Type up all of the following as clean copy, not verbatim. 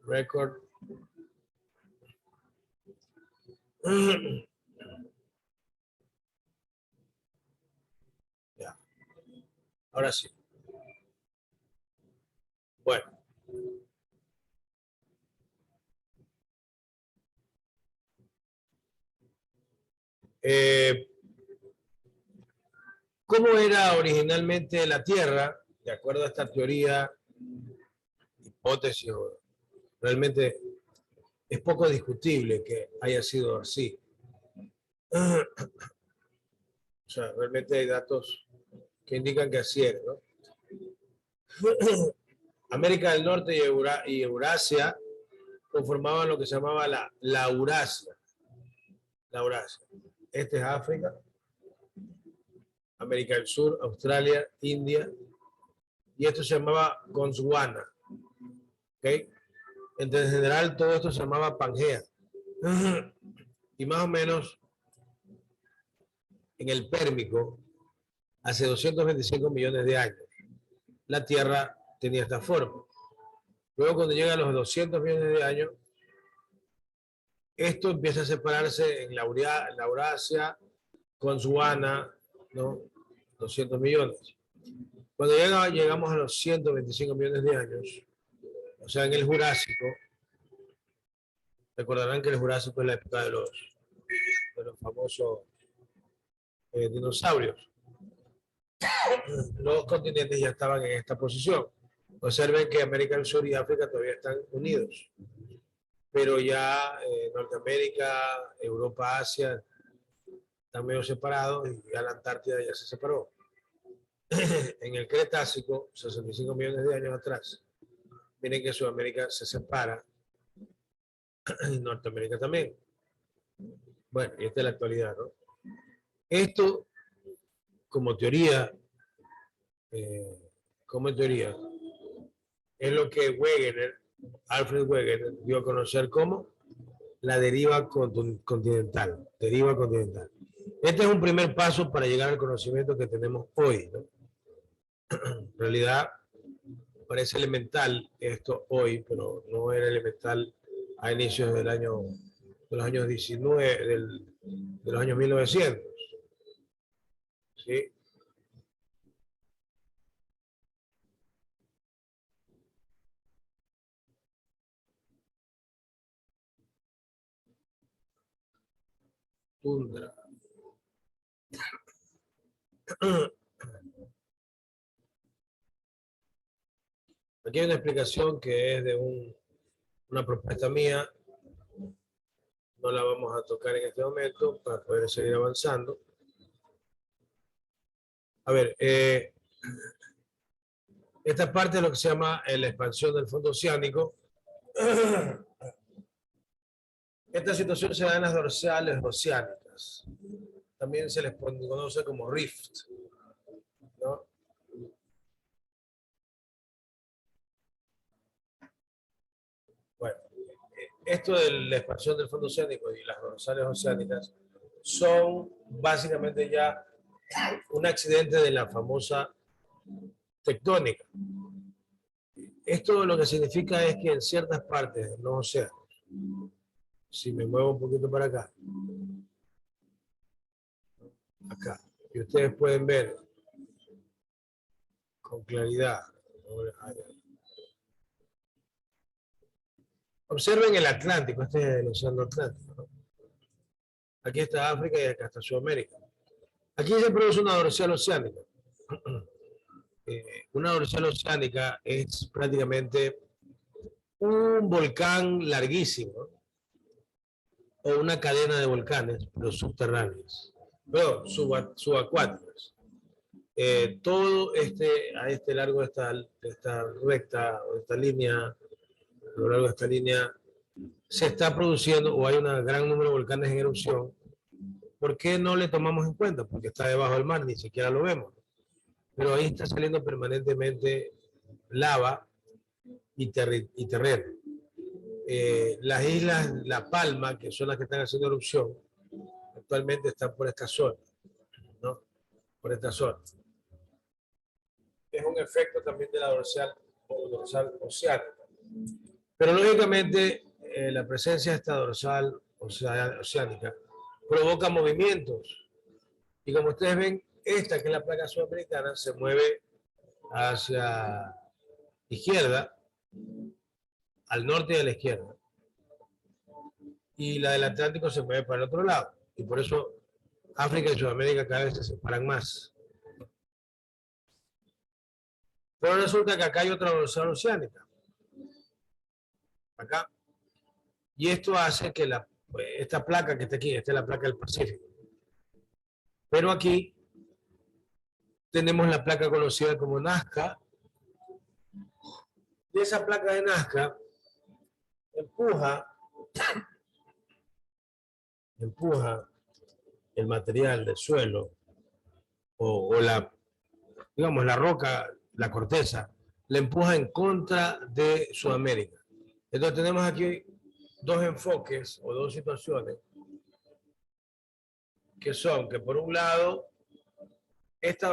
Record. Ya. Ahora sí. Bueno. ¿Cómo era originalmente la Tierra? De acuerdo a esta teoría, hipótesis, realmente es poco discutible que haya sido así. O sea, realmente hay datos que indican que así era, ¿no? América del Norte y Eurasia conformaban lo que se llamaba la Eurasia. La Eurasia. Este es África, América del Sur, Australia, India, y esto se llamaba Gondwana. ¿Okay? Entonces, en general, todo esto se llamaba Pangea. Y más o menos en el Pérmico, hace 225 millones de años, la Tierra tenía esta forma. Luego, cuando llega a los 200 millones de años, esto empieza a separarse en la Eurasia, Gondwana, ¿no? 200 millones. Cuando llegamos a los 125 millones de años, o sea, en el Jurásico, recordarán que el Jurásico es la época de los famosos dinosaurios. Los continentes ya estaban en esta posición. Observen que América del Sur y África todavía están unidos, pero ya Norteamérica, Europa, Asia están medio separados y ya la Antártida ya se separó. En el Cretácico, 65 millones de años atrás, miren que Sudamérica se separa y Norteamérica también. Bueno, y esta es la actualidad, ¿no? Esto, como teoría, es lo que Wegener, Alfred Wegener, dio a conocer como la deriva continental. Deriva continental. Este es un primer paso para llegar al conocimiento que tenemos hoy, ¿no? En realidad, parece elemental esto hoy, pero no era elemental a inicios de los años 19, de los años 1900. ¿Sí? Tundra. Aquí hay una explicación que es de una propuesta mía. No la vamos a tocar en este momento para poder seguir avanzando. A ver, esta parte es lo que se llama la expansión del fondo oceánico. Esta situación se da en las dorsales oceánicas. También se les conoce como rift, ¿no? Bueno, esto de la expansión del fondo oceánico y las dorsales oceánicas son básicamente ya un accidente de la famosa tectónica. Esto lo que significa es que en ciertas partes de los océanos, si me muevo un poquito para acá, y ustedes pueden ver con claridad, observen el Atlántico, este es el océano Atlántico, ¿no? Aquí está África y acá está Sudamérica. Aquí se produce una dorsal oceánica. Una dorsal oceánica es prácticamente un volcán larguísimo, o una cadena de volcanes, pero subterráneos, pero subacuáticos. Todo a este largo de esta recta, o esta línea, a lo largo de esta línea, se está produciendo, o hay un gran número de volcanes en erupción. ¿Por qué no le tomamos en cuenta? Porque está debajo del mar, ni siquiera lo vemos. Pero ahí está saliendo permanentemente lava y terreno. Las islas La Palma, que son las que están haciendo erupción, actualmente están por esta zona, ¿no? Por esta zona. Es un efecto también de la dorsal oceánica. Pero lógicamente la presencia de esta dorsal oceánica provoca movimientos. Y como ustedes ven, esta que es la placa sudamericana se mueve hacia izquierda, al norte y a la izquierda. Y la del Atlántico se mueve para el otro lado. Y por eso África y Sudamérica cada vez se separan más. Pero resulta que acá hay otra dorsal oceánica. Acá. Y esto hace que esta placa que está aquí, esta es la placa del Pacífico. Pero aquí tenemos la placa conocida como Nazca. Y esa placa de Nazca empuja el material del suelo o digamos, la roca, la corteza, la empuja en contra de Sudamérica. Entonces tenemos aquí dos enfoques o dos situaciones que son que por un lado esta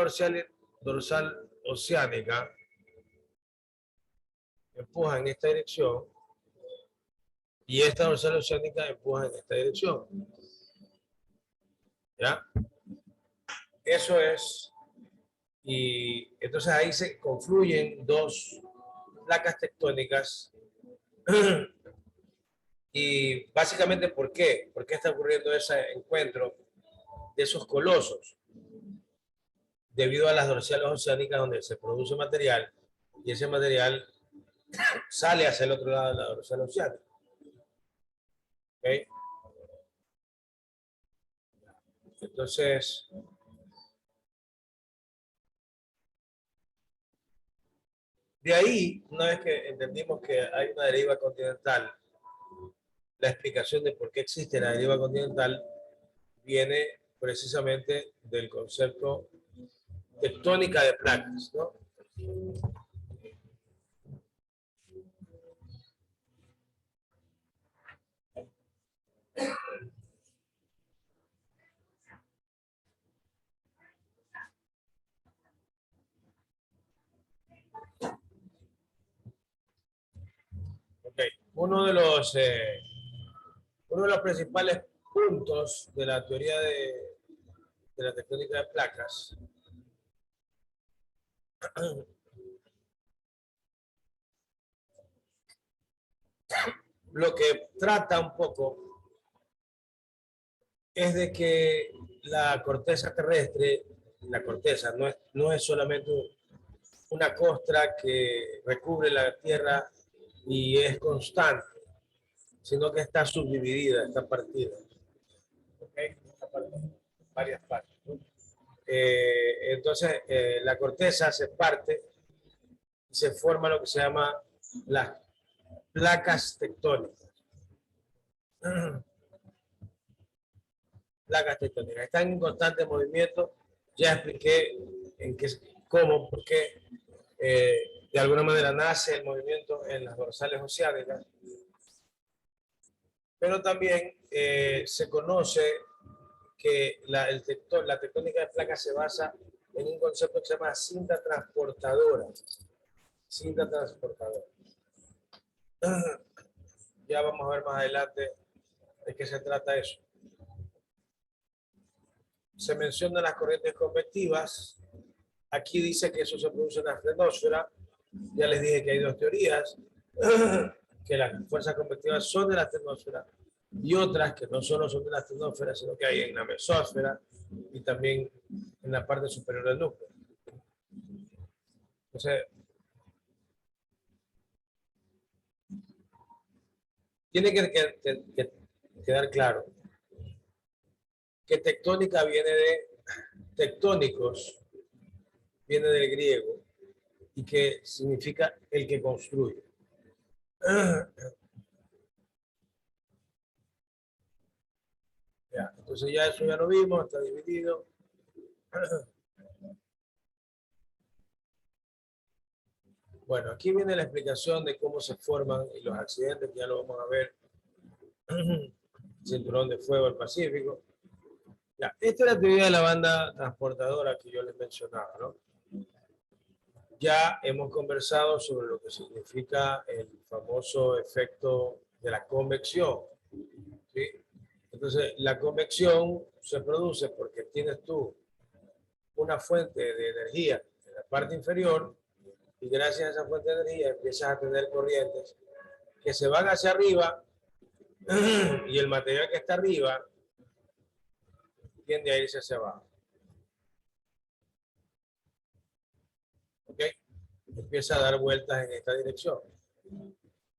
dorsal oceánica empuja en esta dirección y esta dorsal oceánica empuja en esta dirección. ¿Ya? Eso es. Y entonces ahí se confluyen dos placas tectónicas. Y básicamente, ¿por qué? ¿Por qué está ocurriendo ese encuentro de esos colosos? Debido a las dorsales oceánicas donde se produce material y ese material sale hacia el otro lado de la dorsal oceánica. ¿Okay? Entonces, de ahí, una vez que entendimos que hay una deriva continental, la explicación de por qué existe la deriva continental viene precisamente del concepto tectónica de placas, ¿no? Okay. Uno de los principales puntos de la teoría de la tectónica de placas lo que trata un poco es de que la corteza terrestre, la corteza no es solamente una costra que recubre la Tierra y es constante, sino que está subdividida, está partida. ¿Okay? Está partida en varias partes. ¿No? Entonces, la corteza se parte y se forma lo que se llama las placas tectónicas. Placas tectónicas. Están en constante movimiento. Ya expliqué en qué, cómo, por qué. De alguna manera nace el movimiento en las dorsales oceánicas. Pero también se conoce que la tectónica de placas se basa en un concepto que se llama cinta transportadora. Cinta transportadora. Ya vamos a ver más adelante de qué se trata eso. Se mencionan las corrientes convectivas. Aquí dice que eso se produce en la astronósfera. Ya les dije que hay dos teorías, que las fuerzas convectivas son de la astronósfera y otras que no solo son de la astronósfera, sino que hay en la mesósfera y también en la parte superior del núcleo. Entonces, tiene que quedar claro que tectónica viene de tectónicos, viene del griego, y que significa el que construye. Ya, entonces ya eso ya lo vimos, está dividido. Bueno, aquí viene la explicación de cómo se forman y los accidentes, que ya lo vamos a ver. Cinturón de fuego del Pacífico. Ya, esta es la teoría de la banda transportadora que yo les mencionaba, ¿no? ya hemos conversado sobre lo que significa el famoso efecto de la convección, ¿sí? Entonces, la convección se produce porque tienes tú una fuente de energía en la parte inferior y gracias a esa fuente de energía empiezas a tener corrientes que se van hacia arriba y el material que está arriba tiende a irse hacia abajo. ¿Ok? Empieza a dar vueltas en esta dirección.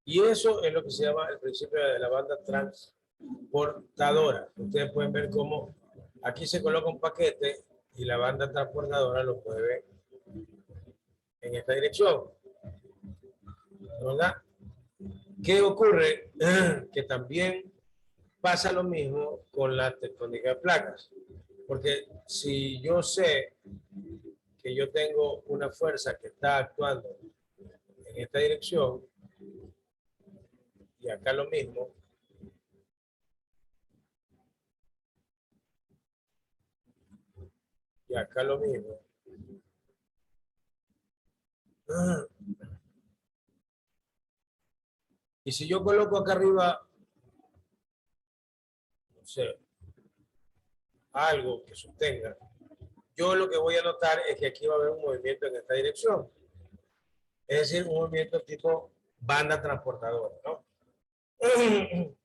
Y eso es lo que se llama el principio de la banda transportadora. Ustedes pueden ver cómo aquí se coloca un paquete y la banda transportadora lo mueve en esta dirección. ¿Verdad? ¿Qué ocurre? Que también pasa lo mismo con la tectónica de placas. Porque si yo sé que yo tengo una fuerza que está actuando en esta dirección, y acá lo mismo, y acá lo mismo, y si yo coloco acá arriba, no sé, algo que sostenga, yo lo que voy a notar es que aquí va a haber un movimiento en esta dirección. Es decir, un movimiento tipo banda transportadora, ¿no?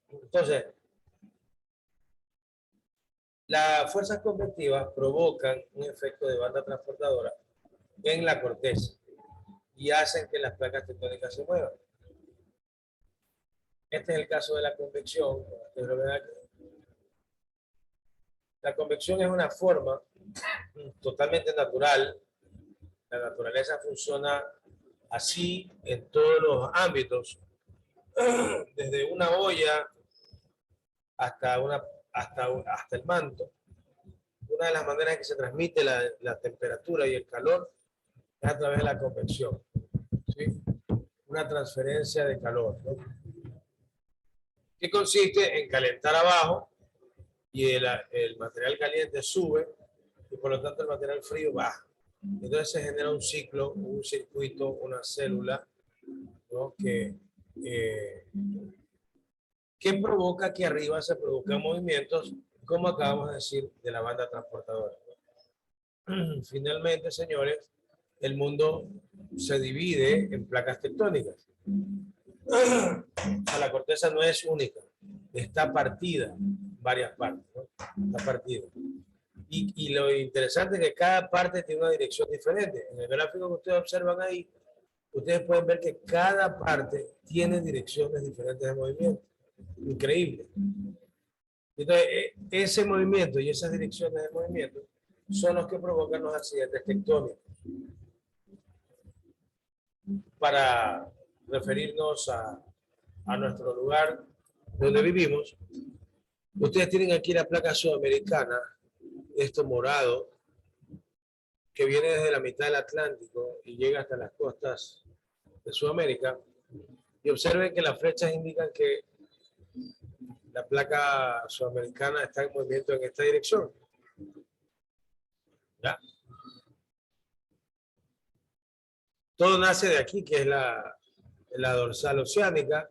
Entonces, las fuerzas convectivas provocan un efecto de banda transportadora en la corteza y hacen que las placas tectónicas se muevan. Este es el caso de la convección. La convección es una forma totalmente natural. La naturaleza funciona así en todos los ámbitos, desde una olla hasta, hasta el manto. Una de las maneras en que se transmite la temperatura y el calor es a través de la convección, ¿sí? Una transferencia de calor, ¿no? Que consiste en calentar abajo y el material caliente sube y por lo tanto el material frío baja. Entonces se genera un ciclo, un circuito, una célula, ¿no? Que provoca que arriba se produzcan movimientos, como acabamos de decir, de la banda transportadora. Finalmente, señores, el mundo se divide en placas tectónicas. La corteza no es única, está partida en varias partes, ¿no? Está partida. Y lo interesante es que cada parte tiene una dirección diferente. En el gráfico que ustedes observan ahí, ustedes pueden ver que cada parte tiene direcciones diferentes de movimiento. Increíble. Entonces, ese movimiento y esas direcciones de movimiento son los que provocan los accidentes tectónicos. Para referirnos a nuestro lugar donde vivimos, ustedes tienen aquí la placa sudamericana, esto morado, que viene desde la mitad del Atlántico y llega hasta las costas de Sudamérica. Y observen que las flechas indican que la placa sudamericana está en movimiento en esta dirección. ¿Ya? Todo nace de aquí, que es la dorsal oceánica,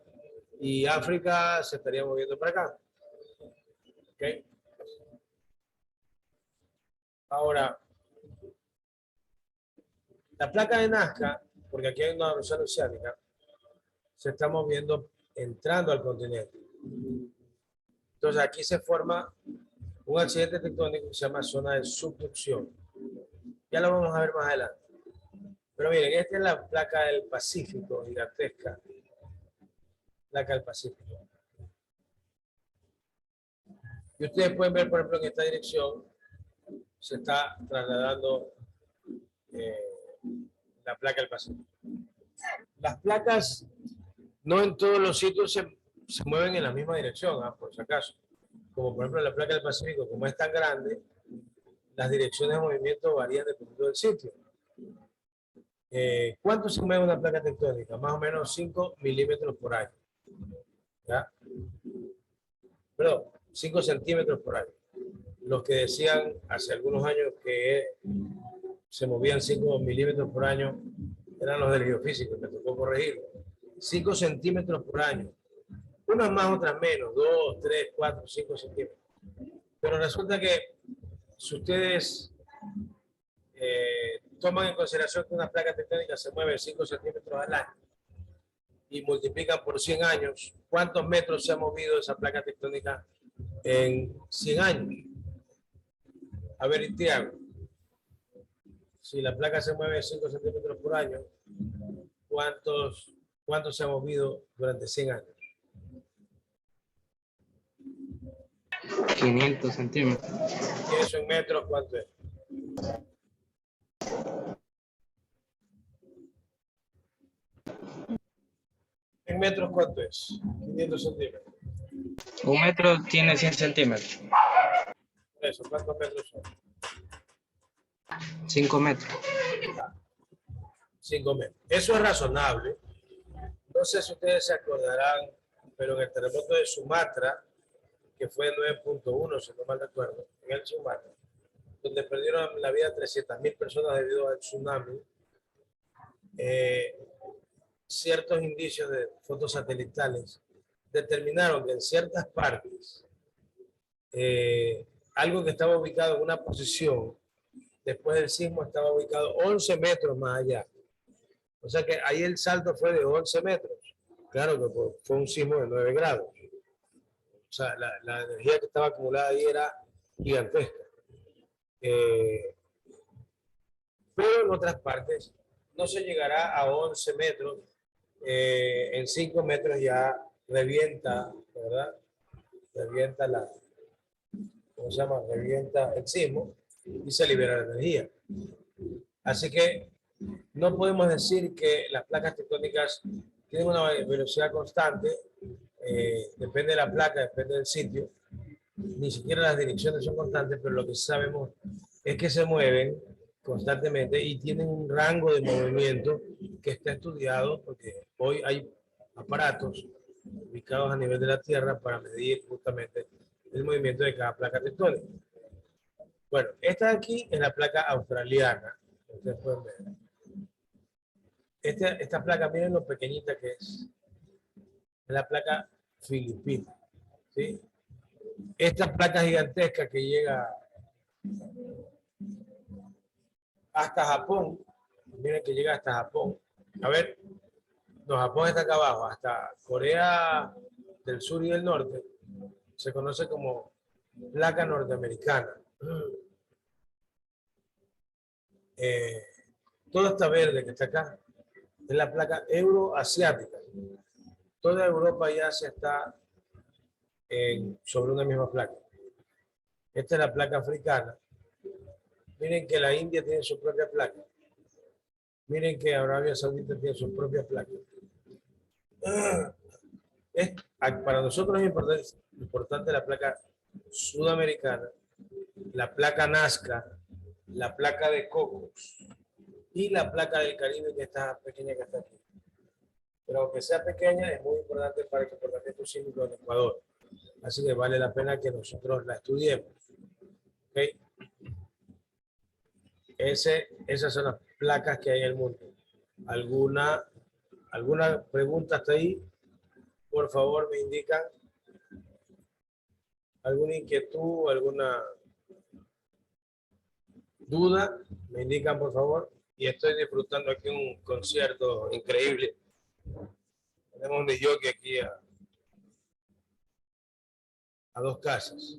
y África se estaría moviendo para acá. ¿Okay? Ahora, la placa de Nazca, porque aquí hay una dorsal oceánica, se está moviendo entrando al continente. Entonces aquí se forma un accidente tectónico que se llama zona de subducción. Ya lo vamos a ver más adelante. Pero miren, esta es la placa del Pacífico, gigantesca. Placa del Pacífico. Y ustedes pueden ver, por ejemplo, en esta dirección se está trasladando la placa del Pacífico. Las placas no en todos los sitios se mueven en la misma dirección, por si acaso. Como por ejemplo la placa del Pacífico, como es tan grande, las direcciones de movimiento varían dependiendo del sitio. ¿Cuánto se mueve una placa tectónica? Más o menos 5 milímetros por año. ¿Ya? Perdón, 5 centímetros por año. Los que decían hace algunos años que se movían 5 milímetros por año eran los del geofísico, me tocó corregirlo. 5 centímetros por año. Unas más, otras menos, 2, 3, 4, 5 centímetros. Pero resulta que si ustedes toman en consideración que una placa tectónica se mueve 5 centímetros al año y multiplican por 100 años, ¿cuántos metros se ha movido esa placa tectónica en 100 años? A ver, Tiago, si la placa se mueve 5 centímetros por año, ¿cuántos se ha movido durante 100 años? 500 centímetros. ¿Y eso en metros cuánto es? ¿En metros cuánto es? 500 centímetros. Un metro tiene 100 centímetros. Eso, ¿cuántos metros son? 5 metros. 5 metros. Eso es razonable. No sé si ustedes se acordarán, pero en el terremoto de Sumatra, que fue 9.1, si no mal recuerdo, en el Sumatra, donde perdieron la vida 300.000 personas debido al tsunami, ciertos indicios de fotos satelitales determinaron que en ciertas partes algo que estaba ubicado en una posición después del sismo estaba ubicado 11 metros más allá. O sea que ahí el salto fue de 11 metros. Claro que fue un sismo de 9 grados. O sea, la energía que estaba acumulada ahí era gigantesca. Pero en otras partes no se llegará a 11 metros. En 5 metros ya revienta, ¿verdad? Revienta ¿cómo se llama? Revienta el sismo y se libera la energía. Así que no podemos decir que las placas tectónicas tienen una velocidad constante, depende de la placa, depende del sitio, ni siquiera las direcciones son constantes, pero lo que sabemos es que se mueven constantemente y tienen un rango de movimiento que está estudiado porque hoy hay aparatos ubicados a nivel de la Tierra para medir justamente el movimiento de cada placa tectónica. Bueno, esta de aquí es la placa australiana, ustedes pueden ver. Esta placa, miren lo pequeñita que es la placa filipina, ¿sí? Esta placa gigantesca que llega hasta Japón, miren que llega hasta Japón. A ver, no, Japón está acá abajo, hasta Corea del Sur y del Norte, se conoce como placa norteamericana. Todo esta verde que está acá es la placa euroasiática. Toda Europa y Asia está sobre una misma placa. Esta es la placa africana. Miren que la India tiene su propia placa. Miren que Arabia Saudita tiene su propia placa. Para nosotros es importante la placa sudamericana, la placa Nazca, la placa de Cocos y la placa del Caribe, que está pequeña que está aquí. Pero aunque sea pequeña, es muy importante para el comportamiento sísmico del Ecuador. Así que vale la pena que nosotros la estudiemos. ¿Okay? Esas son las placas que hay en el mundo. ¿Alguna pregunta hasta ahí? Por favor, me indican. ¿Alguna inquietud, alguna duda? Me indican, por favor. Y estoy disfrutando aquí un concierto increíble. Tenemos un DJ aquí a 2 casas.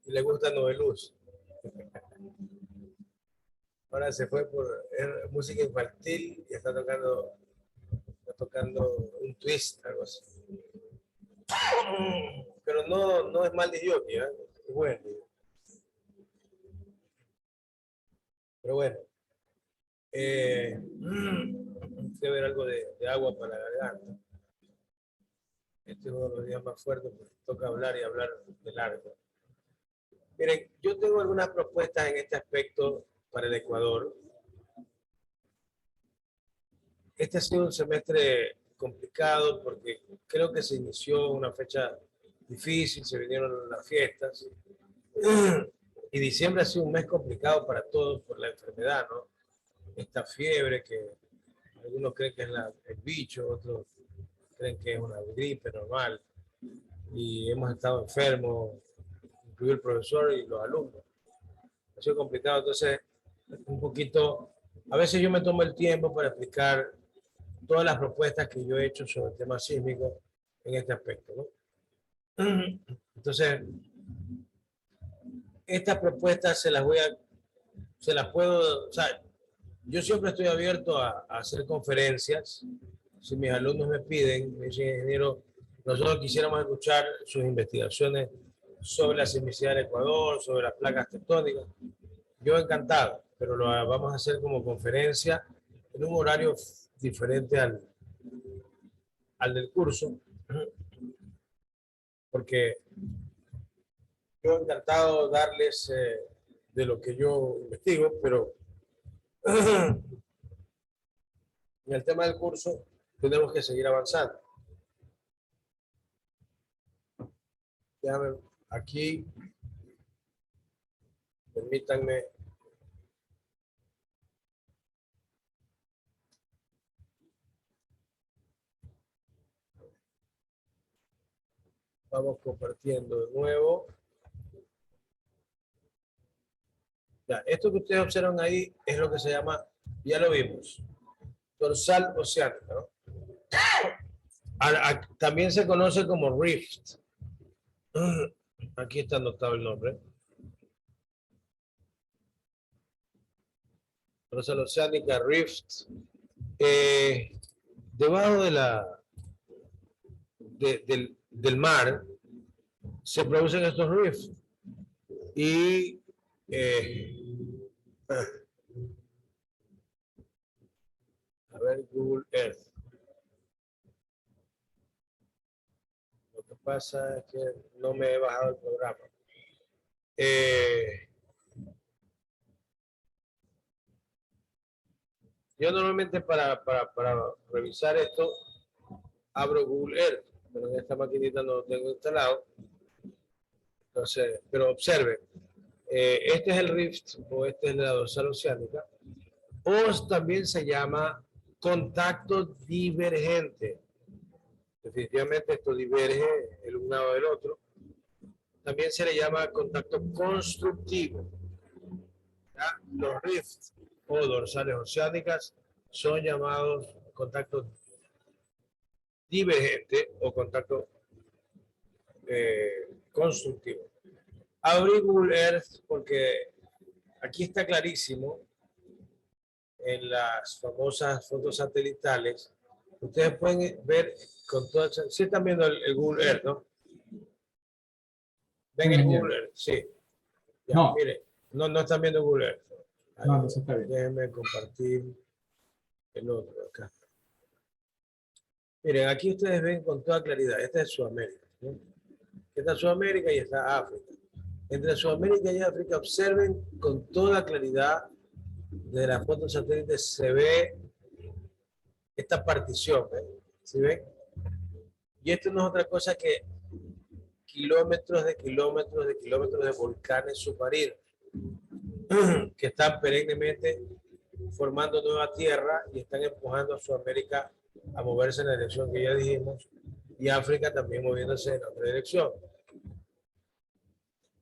Y le gusta Noveluz. Ahora se fue por música infantil y está tocando un twist, algo así. Pero no es mal de jockey, ¿eh? Es bueno. Pero bueno. Debe haber algo de agua para la garganta. Este es uno de los días más fuertes porque toca hablar y hablar de largo. Miren, yo tengo algunas propuestas en este aspecto para el Ecuador. Este ha sido un semestre complicado porque creo que se inició una fecha difícil, se vinieron las fiestas y diciembre ha sido un mes complicado para todos por la enfermedad, ¿no? Esta fiebre que Algunos creen que es el bicho, otros creen que es una gripe normal. Y hemos estado enfermos, incluido el profesor y los alumnos. Ha sido complicado, entonces, un poquito, a veces yo me tomo el tiempo para explicar todas las propuestas que yo he hecho sobre el tema sísmico en este aspecto, ¿no? Entonces, estas propuestas se las puedo, o sea, yo siempre estoy abierto a hacer conferencias. Si mis alumnos me piden, me dicen, ingeniero, nosotros quisiéramos escuchar sus investigaciones sobre la sismicidad del Ecuador, sobre las placas tectónicas. Yo encantado, pero lo vamos a hacer como conferencia en un horario diferente al del curso, porque yo encantado darles de lo que yo investigo, pero en el tema del curso tenemos que seguir avanzando. Déjame aquí, permítanme. Vamos compartiendo de nuevo. Ya, esto que ustedes observan ahí es lo que se llama, ya lo vimos, dorsal oceánica, ¿no? También se conoce como rift. Aquí está anotado el nombre. Dorsal oceánica, rift. Debajo del mar se producen estos rifts. Y a ver, Google Earth. Lo que pasa es que no me he bajado el programa. Yo normalmente para revisar esto abro Google Earth, pero en esta maquinita no lo tengo instalado. Entonces, pero observen, este es el rift o este es la dorsal oceánica, o también se llama contacto divergente. Definitivamente esto diverge el un lado del otro. También se le llama contacto constructivo. ¿Ya? Los rifts o dorsales oceánicas son llamados contacto divergente o contacto constructivo. Abrí Google Earth porque aquí está clarísimo en las famosas fotos satelitales. Ustedes pueden ver con todas. Sí están viendo el Google Earth, ¿no? ¿Ven el Google Earth? Sí. Ya, no. Mire, no están viendo Google Earth. Ahí, no se está viendo. Déjenme compartir el otro acá. Miren, aquí ustedes ven con toda claridad. Esta es Sudamérica, ¿no? Esta es Sudamérica y está África. Entre Sudamérica y África, observen con toda claridad de las fotos satélites se ve esta partición, ¿eh? ¿Sí ven? Y esto no es otra cosa que kilómetros de kilómetros de kilómetros de volcanes submarinos que están perennemente formando nueva tierra y están empujando a Sudamérica a moverse en la dirección que ya dijimos y África también moviéndose en otra dirección.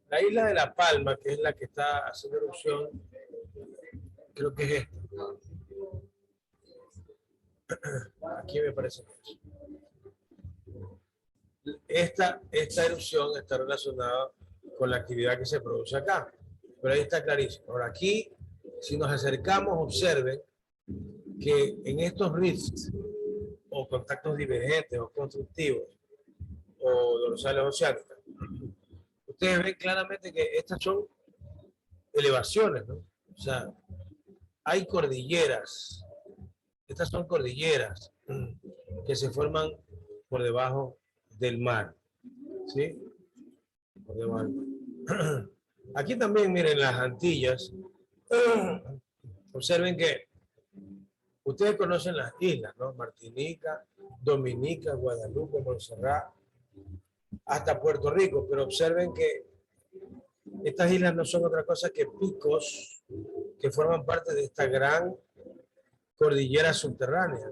La isla de La Palma, que es la que está haciendo erupción, creo que es esta. Aquí me parece que es. Esta erupción está relacionada con la actividad que se produce acá. Pero ahí está clarísimo. Ahora aquí, si nos acercamos, observen que en estos rifts o contactos divergentes o constructivos o dorsales oceánicas, ustedes ven claramente que estas son elevaciones, ¿no? O sea, hay cordilleras. Estas son cordilleras que se forman por debajo del mar, ¿sí? Por debajo del mar. Aquí también, miren, las Antillas, observen que ustedes conocen las islas, ¿no? Martinica, Dominica, Guadalupe, Montserrat, hasta Puerto Rico, pero observen que estas islas no son otra cosa que picos que forman parte de esta gran cordillera subterránea.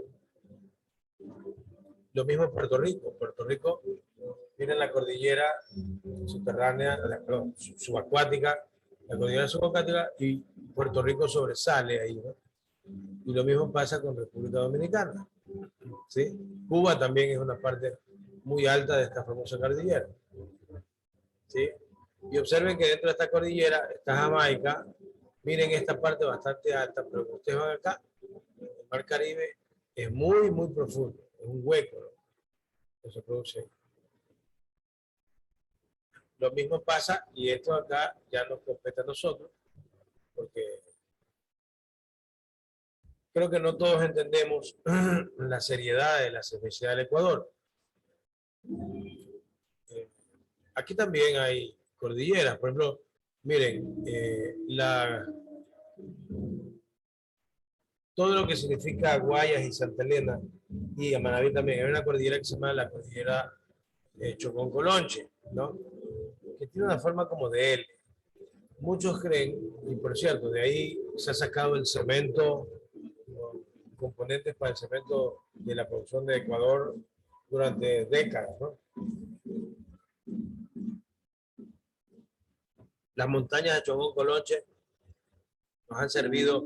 Lo mismo Puerto Rico. Puerto Rico tiene la cordillera subterránea, perdón, subacuática, la cordillera subacuática, y Puerto Rico sobresale ahí, ¿no? Y lo mismo pasa con República Dominicana, ¿sí? Cuba también es una parte muy alta de esta famosa cordillera, ¿sí? Y observen que dentro de esta cordillera está Jamaica. Miren esta parte bastante alta, pero cuando ustedes van acá, el Mar Caribe es muy, muy profundo, es un hueco, ¿no? Que se produce. Lo mismo pasa, y esto acá ya nos compete a nosotros, porque creo que no todos entendemos la seriedad de la seismicidad del Ecuador. Aquí también hay cordilleras, por ejemplo, miren, todo lo que significa Guayas y Santa Elena, y a Manaví también, hay una cordillera que se llama la cordillera Chocón-Colonche, ¿no? Que tiene una forma como de L. Muchos creen, y por cierto, de ahí se ha sacado el cemento, componentes para el cemento de la producción de Ecuador durante décadas, ¿no? Las montañas de Chocón-Colonche nos han servido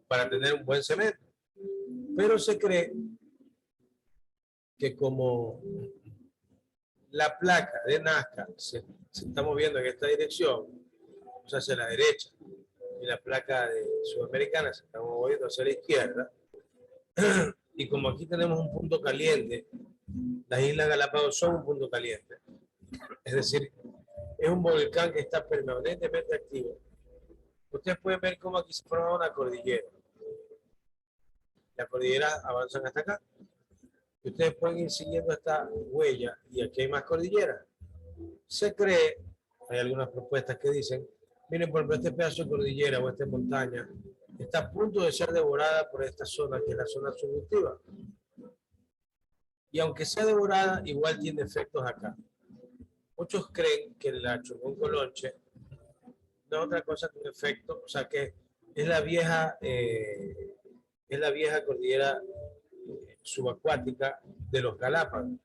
para tener un buen cemento, pero se cree que como la placa de Nazca se está moviendo en esta dirección, o sea, hacia la derecha, y la placa de Sudamericana se está moviendo hacia la izquierda, y como aquí tenemos un punto caliente, las Islas Galápagos son un punto caliente, es decir, es un volcán que está permanentemente activo. Ustedes pueden ver cómo aquí se forma una cordillera. Las cordilleras avanzan hasta acá. Y ustedes pueden ir siguiendo esta huella, y aquí hay más cordilleras. Se cree, hay algunas propuestas que dicen, miren, por ejemplo, este pedazo de cordillera o esta montaña está a punto de ser devorada por esta zona, que es la zona subductiva. Y aunque sea devorada, igual tiene efectos acá. Muchos creen que la Chocón-Colonche no es otra cosa que un efecto, o sea, que es la vieja cordillera subacuática de los Galápagos,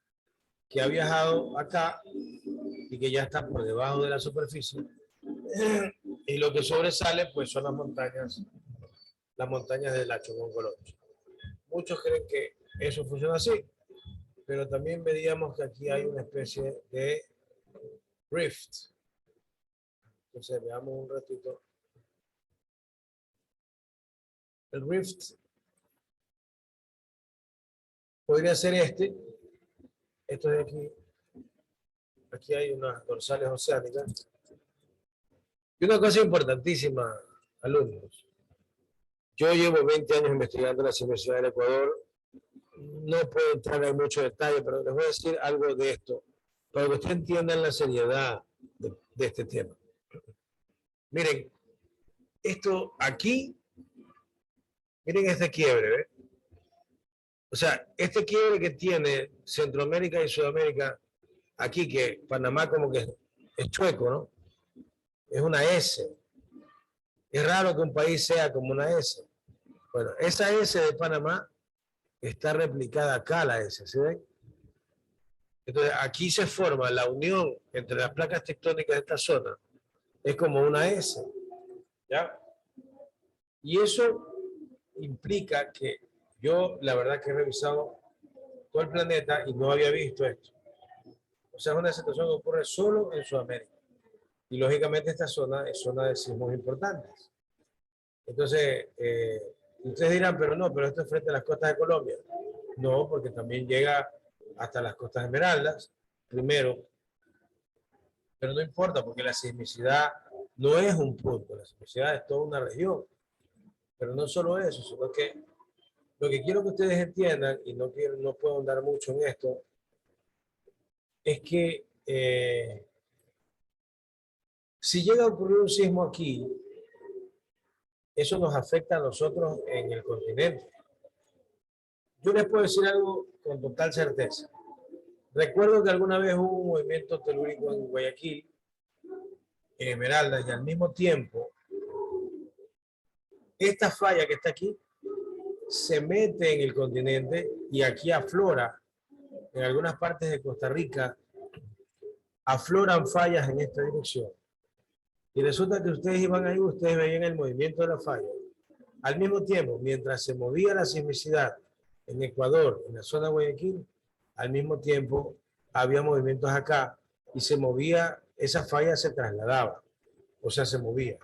que ha viajado acá y que ya está por debajo de la superficie. Y lo que sobresale, pues, son las montañas de la Chocón-Colonche. Muchos creen que eso funciona así, pero también veríamos que aquí hay una especie de rift. Entonces, veamos un ratito. El rift podría ser esto de aquí. Aquí hay unas dorsales oceánicas. Y una cosa importantísima, alumnos. Yo llevo 20 años investigando la sismicidad del Ecuador. No puedo entrar en mucho detalle, pero les voy a decir algo de esto, para que ustedes entiendan la seriedad de este tema. Miren, esto aquí, miren este quiebre, ¿ves? O sea, este quiebre que tiene Centroamérica y Sudamérica, aquí que Panamá como que es chueco, ¿no? Es una S. Es raro que un país sea como una S. Bueno, esa S de Panamá está replicada acá, la S, ¿se ven? Entonces, aquí se forma la unión entre las placas tectónicas de esta zona. Es como una S, ¿ya? Y eso implica que yo, la verdad que he revisado todo el planeta y no había visto esto. O sea, es una situación que ocurre solo en Sudamérica. Y lógicamente esta zona es zona de sismos importantes. Entonces, ustedes dirán, pero esto es frente a las costas de Colombia. No, porque también llega hasta las costas Esmeraldas, primero. Pero no importa, porque la sismicidad no es un punto, la sismicidad es toda una región. Pero no solo eso, sino que lo que quiero que ustedes entiendan, y no puedo andar mucho en esto, es que si llega a ocurrir un sismo aquí, eso nos afecta a nosotros en el continente. Yo les puedo decir algo con total certeza. Recuerdo que alguna vez hubo un movimiento telúrico en Guayaquil, en Esmeraldas, y al mismo tiempo, esta falla que está aquí se mete en el continente y aquí aflora, en algunas partes de Costa Rica, afloran fallas en esta dirección. Y resulta que ustedes iban ahí, ustedes veían el movimiento de la falla. Al mismo tiempo, mientras se movía la sismicidad en Ecuador, en la zona de Guayaquil, al mismo tiempo había movimientos acá y se movía, esa falla se trasladaba, o sea, se movía.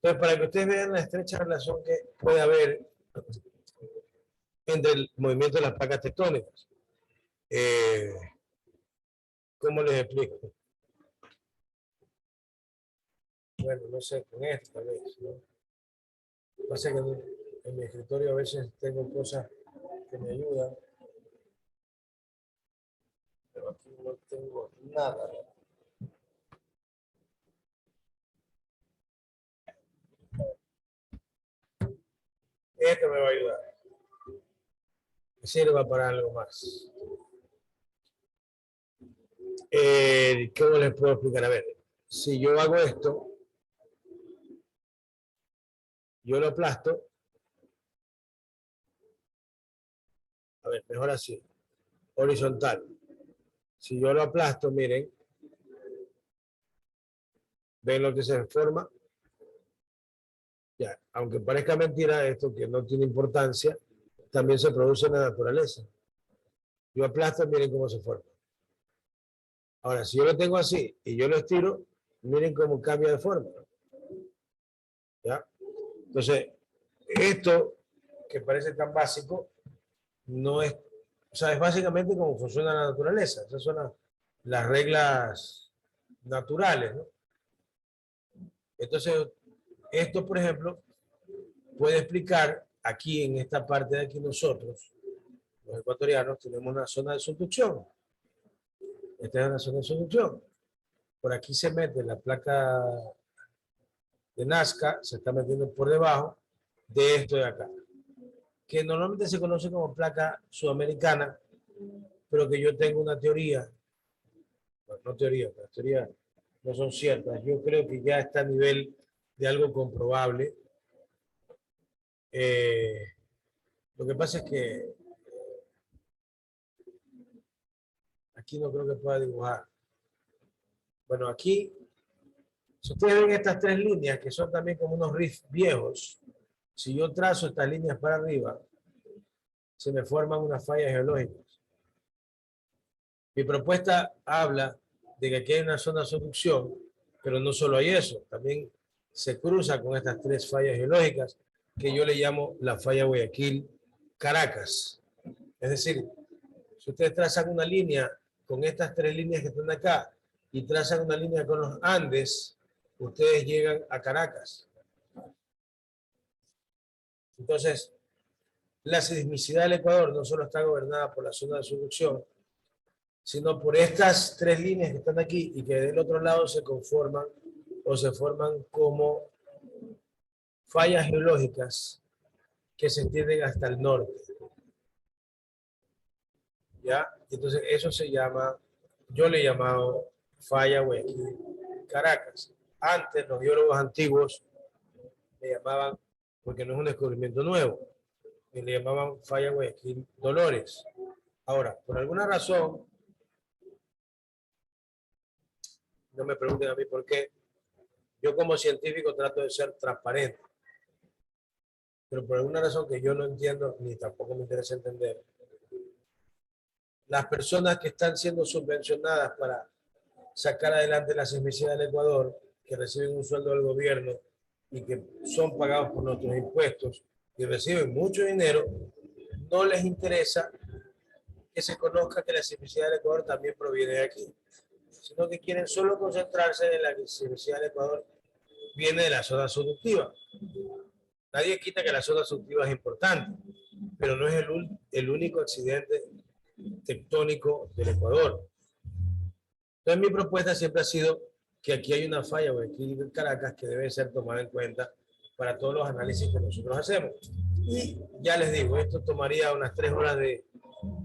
Entonces, para que ustedes vean la estrecha relación que puede haber entre el movimiento de las placas tectónicas. ¿Cómo les explico? Bueno, no sé, con esto tal vez, ¿no? Pasa que en mi escritorio a veces tengo cosas que me ayudan, pero aquí no tengo nada. Esto me va a ayudar. Me sirva para algo más. ¿Cómo les puedo explicar? A ver, si yo hago esto, yo lo aplasto. A ver, mejor así. Horizontal. Si yo lo aplasto, miren. ¿Ven lo que se forma? Ya, aunque parezca mentira esto, que no tiene importancia, también se produce en la naturaleza. Yo aplasto, miren cómo se forma. Ahora, si yo lo tengo así y yo lo estiro, miren cómo cambia de forma. ¿Ya? Entonces, esto que parece tan básico, no es, o sea, es básicamente como funciona la naturaleza. Esas son las reglas naturales, ¿no? Entonces, esto, por ejemplo, puede explicar aquí en esta parte de aquí nosotros, los ecuatorianos, tenemos una zona de subducción. Esta es una zona de subducción. Por aquí se mete la placa de Nazca, se está metiendo por debajo de esto de acá, que normalmente se conoce como placa sudamericana, pero que yo tengo una teoría, bueno, no teoría, las teorías no son ciertas, yo creo que ya está a nivel de algo comprobable. Lo que pasa es que aquí no creo que pueda dibujar. Bueno, aquí, si ustedes ven estas tres líneas, que son también como unos riffs viejos, si yo trazo estas líneas para arriba, se me forman unas fallas geológicas. Mi propuesta habla de que aquí hay una zona de subducción, pero no solo hay eso, también se cruza con estas tres fallas geológicas que yo le llamo la falla Guayaquil-Caracas. Es decir, si ustedes trazan una línea con estas tres líneas que están acá y trazan una línea con los Andes, ustedes llegan a Caracas. Entonces, la sismicidad del Ecuador no solo está gobernada por la zona de subducción, sino por estas tres líneas que están aquí y que del otro lado se conforman o se forman como fallas geológicas que se extienden hasta el norte. ¿Ya? Entonces eso se llama, yo le he llamado falla Guayaquil Caracas. Antes los geólogos antiguos le llamaban, porque no es un descubrimiento nuevo, le llamaban falla Guayaquil Dolores. Ahora, por alguna razón, no me pregunten a mí por qué, yo como científico trato de ser transparente, pero por alguna razón que yo no entiendo, ni tampoco me interesa entender, las personas que están siendo subvencionadas para sacar adelante la sismicidad del Ecuador, que reciben un sueldo del gobierno y que son pagados por nuestros impuestos y reciben mucho dinero, no les interesa que se conozca que la sismicidad del Ecuador también proviene de aquí, sino que quieren solo concentrarse en la sismicidad del Ecuador viene de la zona subductiva. Nadie quita que la zona subductiva es importante, pero no es el único accidente tectónico del Ecuador. Entonces mi propuesta siempre ha sido que aquí hay una falla aquí en Caracas que debe ser tomada en cuenta para todos los análisis que nosotros hacemos. Y ya les digo, esto tomaría unas 3 horas de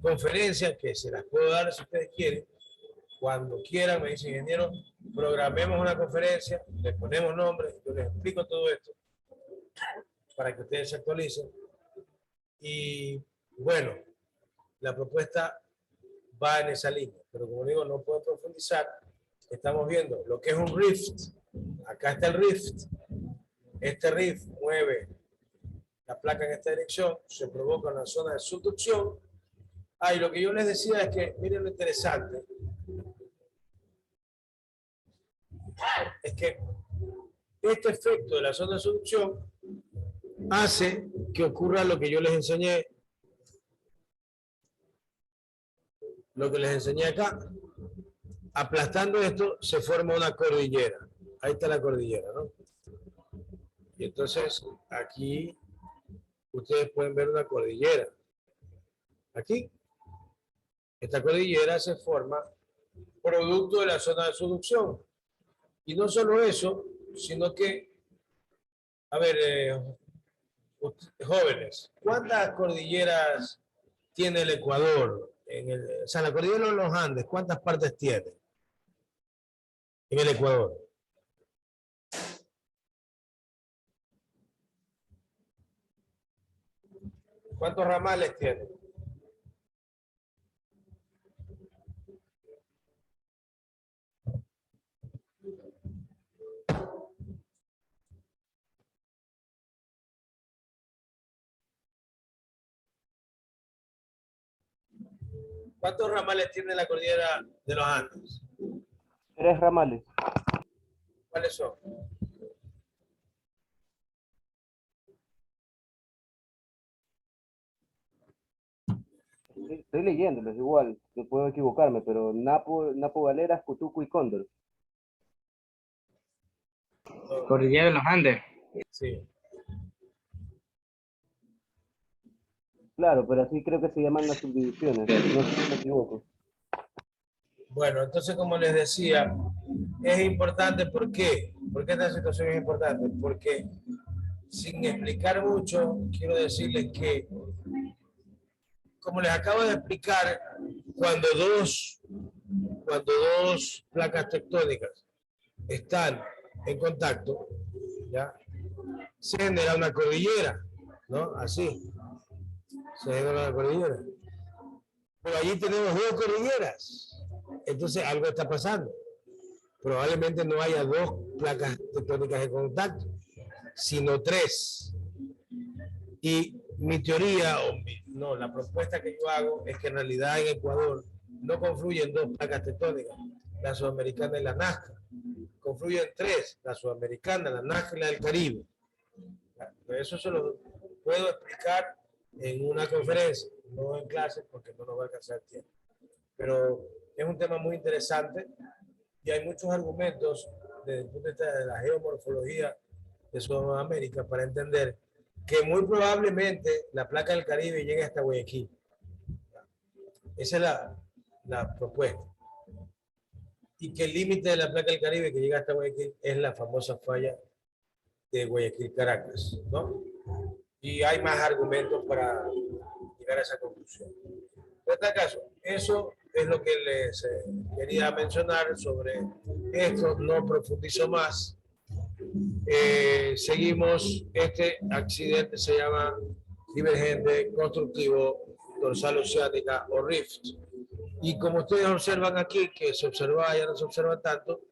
conferencia que se las puedo dar si ustedes quieren. Cuando quieran, me dice ingeniero, programemos una conferencia, le ponemos nombre, yo les explico todo esto para que ustedes se actualicen Y bueno, la propuesta va en esa línea, pero como digo, no puedo profundizar. Estamos viendo lo que es un rift. Acá está el rift. Este rift mueve la placa en esta dirección, se provoca en la zona de subducción. Y lo que yo les decía es que, miren lo interesante, es que este efecto de la zona de subducción hace que ocurra lo que yo les enseñé, acá. Aplastando esto se forma una cordillera. Ahí está la cordillera, ¿no? Y entonces aquí ustedes pueden ver una cordillera. Aquí. Esta cordillera se forma producto de la zona de subducción. Y no solo eso, sino que, a ver, jóvenes, ¿cuántas cordilleras tiene el Ecuador? O sea, la cordillera de los Andes, ¿cuántas partes tiene en el Ecuador? ¿Cuántos ramales tiene? ¿Cuántos ramales tiene la cordillera de los Andes? 3 ramales. ¿Cuáles son? Estoy leyéndolos igual, que puedo equivocarme, pero Napo, Galeras, Cutuco y Cóndor. Cordillera de los Andes. Sí. Claro, pero así creo que se llaman las subdivisiones, no sé si me equivoco. Bueno, entonces como les decía, es importante, ¿por qué? ¿Por qué esta situación es importante? Porque sin explicar mucho, quiero decirles que, como les acabo de explicar, cuando dos placas tectónicas están en contacto, ¿ya? Se genera una cordillera, ¿no? Así, se genera una cordillera. Pero allí tenemos 2 cordilleras. Entonces algo está pasando. Probablemente no haya 2 placas tectónicas en contacto, sino 3. Y mi teoría, no, la propuesta que yo hago es que en realidad en Ecuador no confluyen 2 placas tectónicas, la sudamericana y la Nazca. Confluyen 3, la sudamericana, la Nazca y la del Caribe. Eso se lo puedo explicar en una conferencia, no en clase, porque no nos va a alcanzar el tiempo. Pero es un tema muy interesante y hay muchos argumentos desde el punto de vista de la geomorfología de Sudamérica para entender que muy probablemente la placa del Caribe llegue hasta Guayaquil. Esa es la propuesta. Y que el límite de la placa del Caribe que llega hasta Guayaquil es la famosa falla de Guayaquil-Caracas, ¿no? Y hay más argumentos para llegar a esa conclusión. En este caso, eso es lo que les quería mencionar sobre esto, no profundizo más. Seguimos, este accidente se llama divergente constructivo dorsal oceánica o rift. Y como ustedes observan aquí, que se observa, ya no se observa tanto,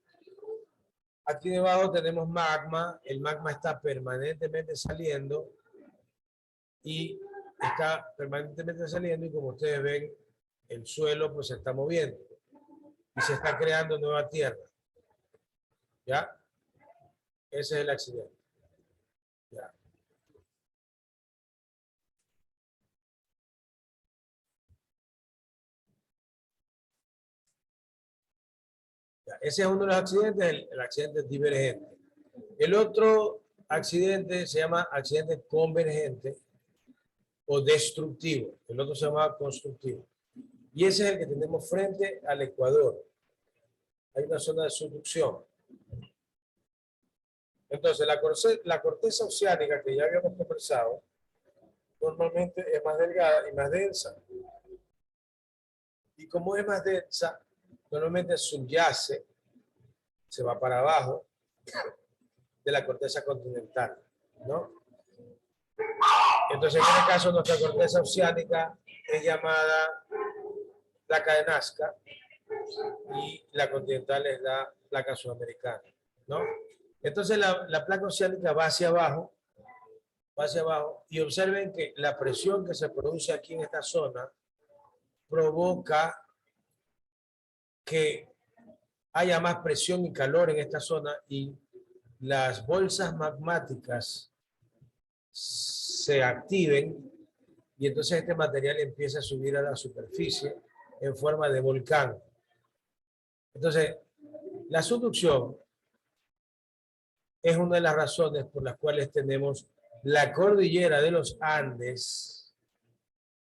aquí debajo tenemos magma, el magma está permanentemente saliendo y como ustedes ven, el suelo pues se está moviendo y se está creando nueva tierra. ¿Ya? Ese es el accidente. ¿Ya? ¿Ya? Ese es uno de los accidentes, el accidente divergente. El otro accidente se llama accidente convergente o destructivo. El otro se llama constructivo. Y ese es el que tenemos frente al Ecuador. Hay una zona de subducción. Entonces, la corteza oceánica que ya habíamos conversado, normalmente es más delgada y más densa. Y como es más densa, normalmente subyace, se va para abajo de la corteza continental, ¿no? Entonces, en este caso, nuestra corteza oceánica es llamada placa de Nazca y la continental es la placa sudamericana, ¿no? Entonces, la placa oceánica va hacia abajo, y observen que la presión que se produce aquí en esta zona provoca que haya más presión y calor en esta zona y las bolsas magmáticas se activen y entonces este material empieza a subir a la superficie en forma de volcán. Entonces, la subducción es una de las razones por las cuales tenemos la cordillera de los Andes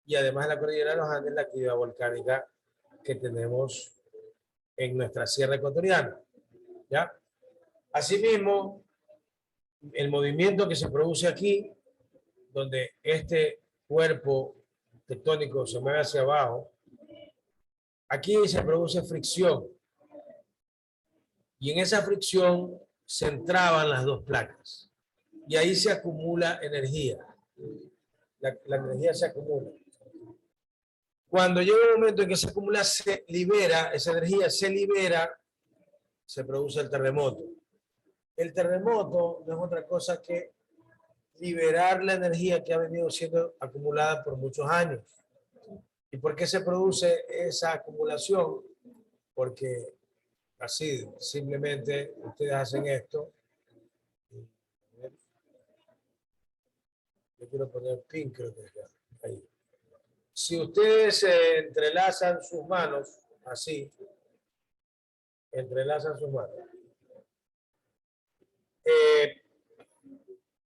y además de la cordillera de los Andes, la actividad volcánica que tenemos en nuestra sierra ecuatoriana. ¿Ya? Asimismo, el movimiento que se produce aquí, donde este cuerpo tectónico se mueve hacia abajo, aquí se produce fricción. Y en esa fricción se entraban las dos placas. Y ahí se acumula energía. La energía se acumula. Cuando llega un momento en que se acumula, se libera, esa energía se libera, se produce el terremoto. El terremoto no es otra cosa que liberar la energía que ha venido siendo acumulada por muchos años. ¿Y por qué se produce esa acumulación? Porque así, simplemente ustedes hacen esto. Yo quiero poner pin, creo que está ahí. Si ustedes entrelazan sus manos, así, entrelazan sus manos,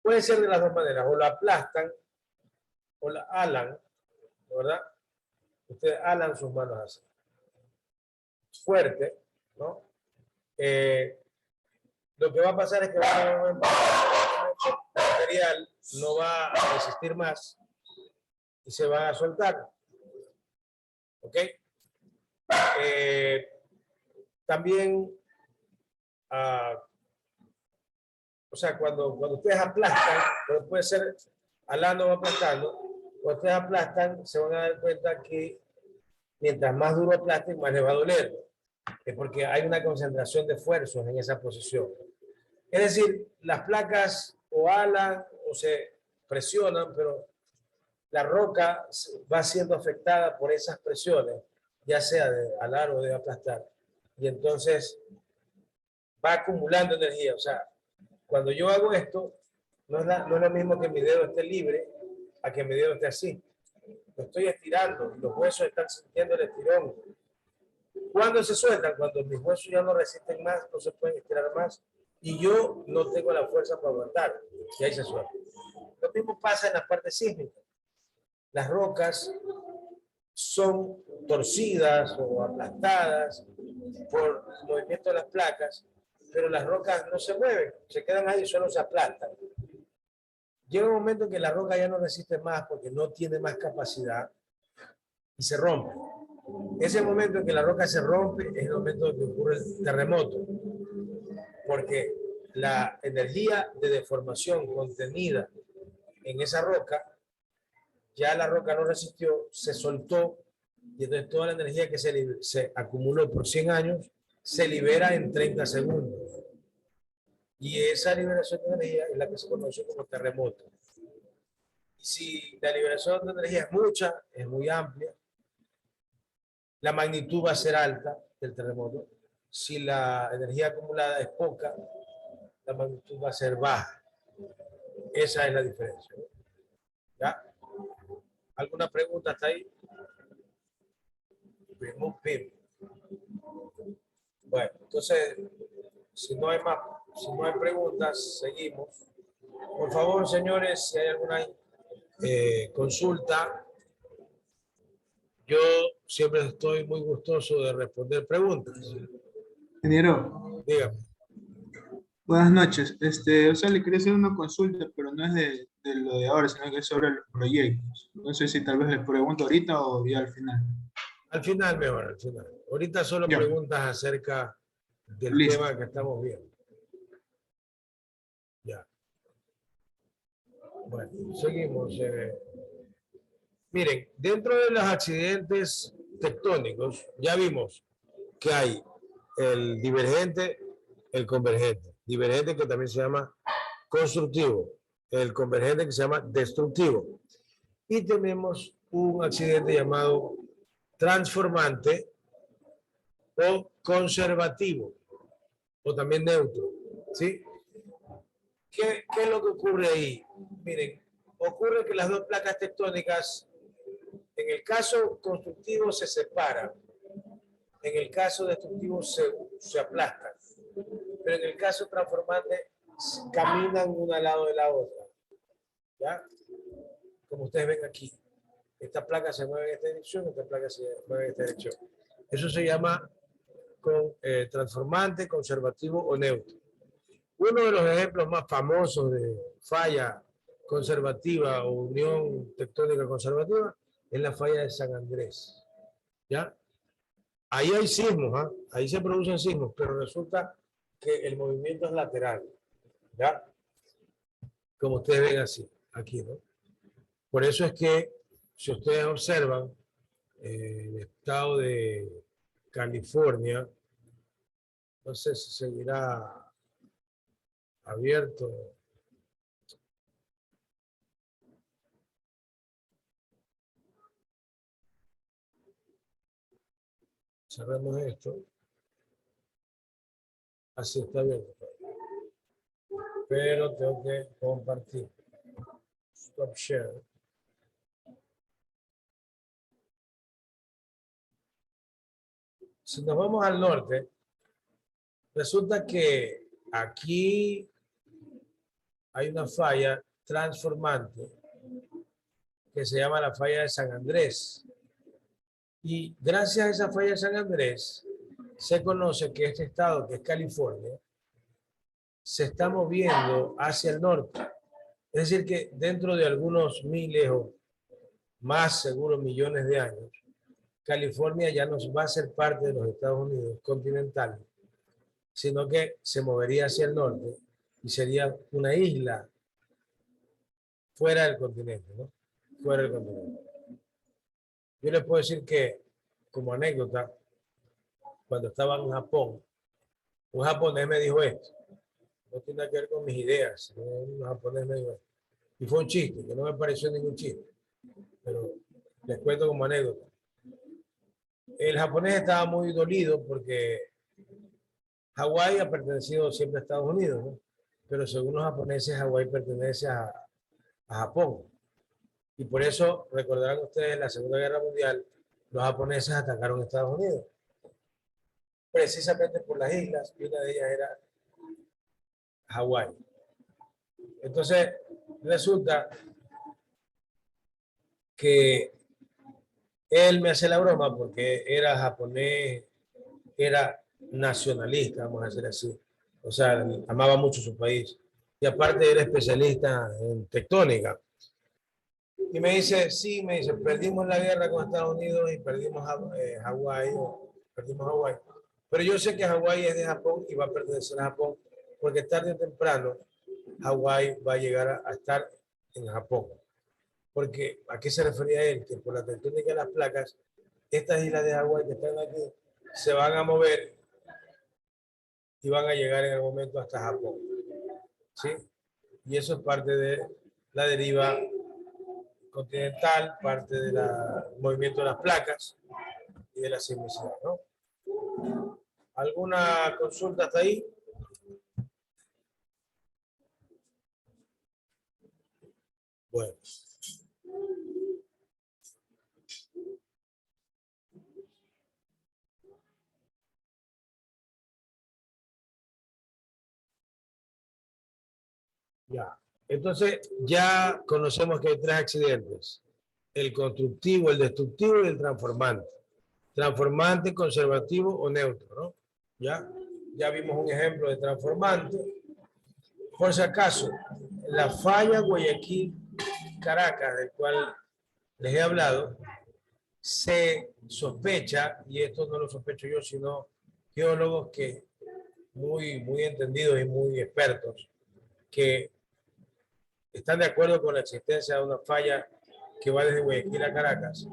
puede ser de las dos maneras, o la aplastan o la alan, ¿verdad? Ustedes alan sus manos así. Fuerte, ¿no? Lo que va a pasar es que el material no va a resistir más y se va a soltar. ¿Ok? También, o sea, cuando ustedes aplastan, pero puede ser alando o aplastando, cuando ustedes aplastan, se van a dar cuenta que mientras más duro aplasten, más les va a doler. Es porque hay una concentración de esfuerzos en esa posición. Es decir, las placas o alan o se presionan, pero la roca va siendo afectada por esas presiones, ya sea de alar o de aplastar. Y entonces va acumulando energía. O sea, cuando yo hago esto, no es lo mismo que mi dedo esté libre a que mi dedo esté así. Lo estoy estirando y los huesos están sintiendo el estirón. ¿Cuándo se sueltan? Cuando mis huesos ya no resisten más, no se pueden estirar más y yo no tengo la fuerza para aguantar. Y ahí se suelta. Lo mismo pasa en la parte sísmica. Las rocas son torcidas o aplastadas por el movimiento de las placas, pero las rocas no se mueven, se quedan ahí y solo se aplastan. Llega un momento en que la roca ya no resiste más porque no tiene más capacidad y se rompe. Ese momento en que la roca se rompe es el momento en que ocurre el terremoto, porque la energía de deformación contenida en esa roca, ya la roca no resistió, se soltó, y entonces toda la energía que se acumuló por 100 años se libera en 30 segundos. Y esa liberación de energía es la que se conoce como terremoto. Y si la liberación de energía es mucha, es muy amplia, la magnitud va a ser alta del terremoto. Si la energía acumulada es poca, la magnitud va a ser baja. Esa es la diferencia. ¿Ya? ¿Alguna pregunta hasta ahí? Bueno, entonces, si no hay preguntas, seguimos. Por favor, señores, si hay alguna consulta, yo siempre estoy muy gustoso de responder preguntas. Ingeniero, Dígame. buenas noches. O sea, le quería hacer una consulta, pero no es de lo de ahora, sino que es sobre los proyectos. No sé si tal vez le pregunto ahorita o ya al final. Al final mejor, al final. Ahorita solo Ya. preguntas acerca del Listo. tema que estamos viendo. Ya. Bueno, seguimos. Miren, dentro de los accidentes tectónicos, ya vimos que hay el divergente, el convergente. Divergente que también se llama constructivo, el convergente que se llama destructivo. Y tenemos un accidente llamado transformante o conservativo, o también neutro, ¿sí? ¿Qué es lo que ocurre ahí? Miren, ocurre que las dos placas tectónicas, en el caso constructivo se separan, en el caso destructivo se aplastan, pero en el caso transformante caminan una al lado de la otra, ¿ya? Como ustedes ven aquí, esta placa se mueve en esta dirección, esta placa se mueve en esta dirección. Eso se llama transformante, conservativo o neutro. Uno de los ejemplos más famosos de falla conservativa o unión tectónica conservativa es la falla de San Andrés. ¿Ya? Ahí hay sismos, ¿eh? Ahí se producen sismos, pero resulta que el movimiento es lateral. ¿Ya? Como ustedes ven así, aquí, ¿no? Por eso es que, si ustedes observan, el estado de California, no sé si seguirá abierto. Cerramos esto. Así está bien. Pero tengo que compartir. Stop share. Si nos vamos al norte, resulta que aquí hay una falla transformante que se llama la falla de San Andrés. Y gracias a esa falla de San Andrés, se conoce que este estado, que es California, se está moviendo hacia el norte. Es decir, que dentro de algunos miles o más seguro millones de años, California ya no va a ser parte de los Estados Unidos continentales, sino que se movería hacia el norte y sería una isla fuera del continente, ¿no? Fuera del continente. Yo les puedo decir que, como anécdota, cuando estaba en Japón, un japonés me dijo esto. No tiene nada que ver con mis ideas. Un japonés me dijo esto. Y fue un chiste, que no me pareció ningún chiste. Pero les cuento como anécdota. El japonés estaba muy dolido porque Hawái ha pertenecido siempre a Estados Unidos, ¿no? Pero según los japoneses, Hawái pertenece a Japón. Y por eso, recordarán ustedes, en la Segunda Guerra Mundial, los japoneses atacaron a Estados Unidos. Precisamente por las islas, y una de ellas era Hawái. Entonces, resulta que él me hace la broma porque era japonés, era nacionalista, vamos a decir así. O sea, amaba mucho su país. Y aparte era especialista en tectónica. Y me dice, sí, me dice, perdimos la guerra con Estados Unidos y perdimos Hawái, perdimos Hawái. Pero yo sé que Hawái es de Japón y va a pertenecer a Japón, porque tarde o temprano Hawái va a llegar a estar en Japón. Porque, ¿a qué se refería él? Que por la tectónica de las placas, estas islas de Hawái que están aquí se van a mover y van a llegar en el momento hasta Japón. ¿Sí? Y eso es parte de la deriva continental, parte del movimiento de las placas y de la sismicidad, ¿no? ¿Alguna consulta hasta ahí? Bueno. Ya. Entonces, ya conocemos que hay tres accidentes. El constructivo, el destructivo y el transformante. Transformante, conservativo o neutro, ¿no? Ya vimos un ejemplo de transformante. Por si acaso, la falla Guayaquil-Caracas, del cual les he hablado, se sospecha, y esto no lo sospecho yo, sino geólogos que muy entendidos y muy expertos, que están de acuerdo con la existencia de una falla que va desde Guayaquil a Caracas.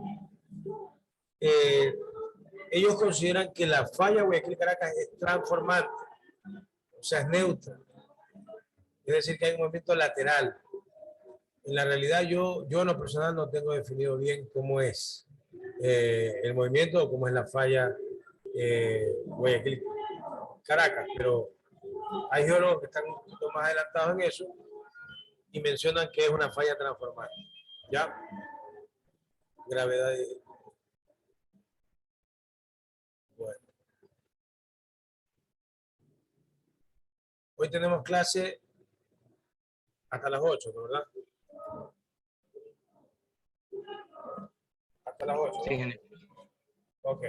Ellos consideran que la falla Guayaquil-Caracas es transformante, o sea, es neutra. Es decir, que hay un movimiento lateral. En la realidad, yo en lo personal no tengo definido bien cómo es el movimiento o cómo es la falla Guayaquil-Caracas, pero hay geólogos que están un poquito más adelantados en eso y mencionan que es una falla transformante. ¿Ya? Gravedad de... Bueno. Hoy tenemos clase hasta las 8, ¿verdad? Hasta las 8. Sí, ingeniero. Ok.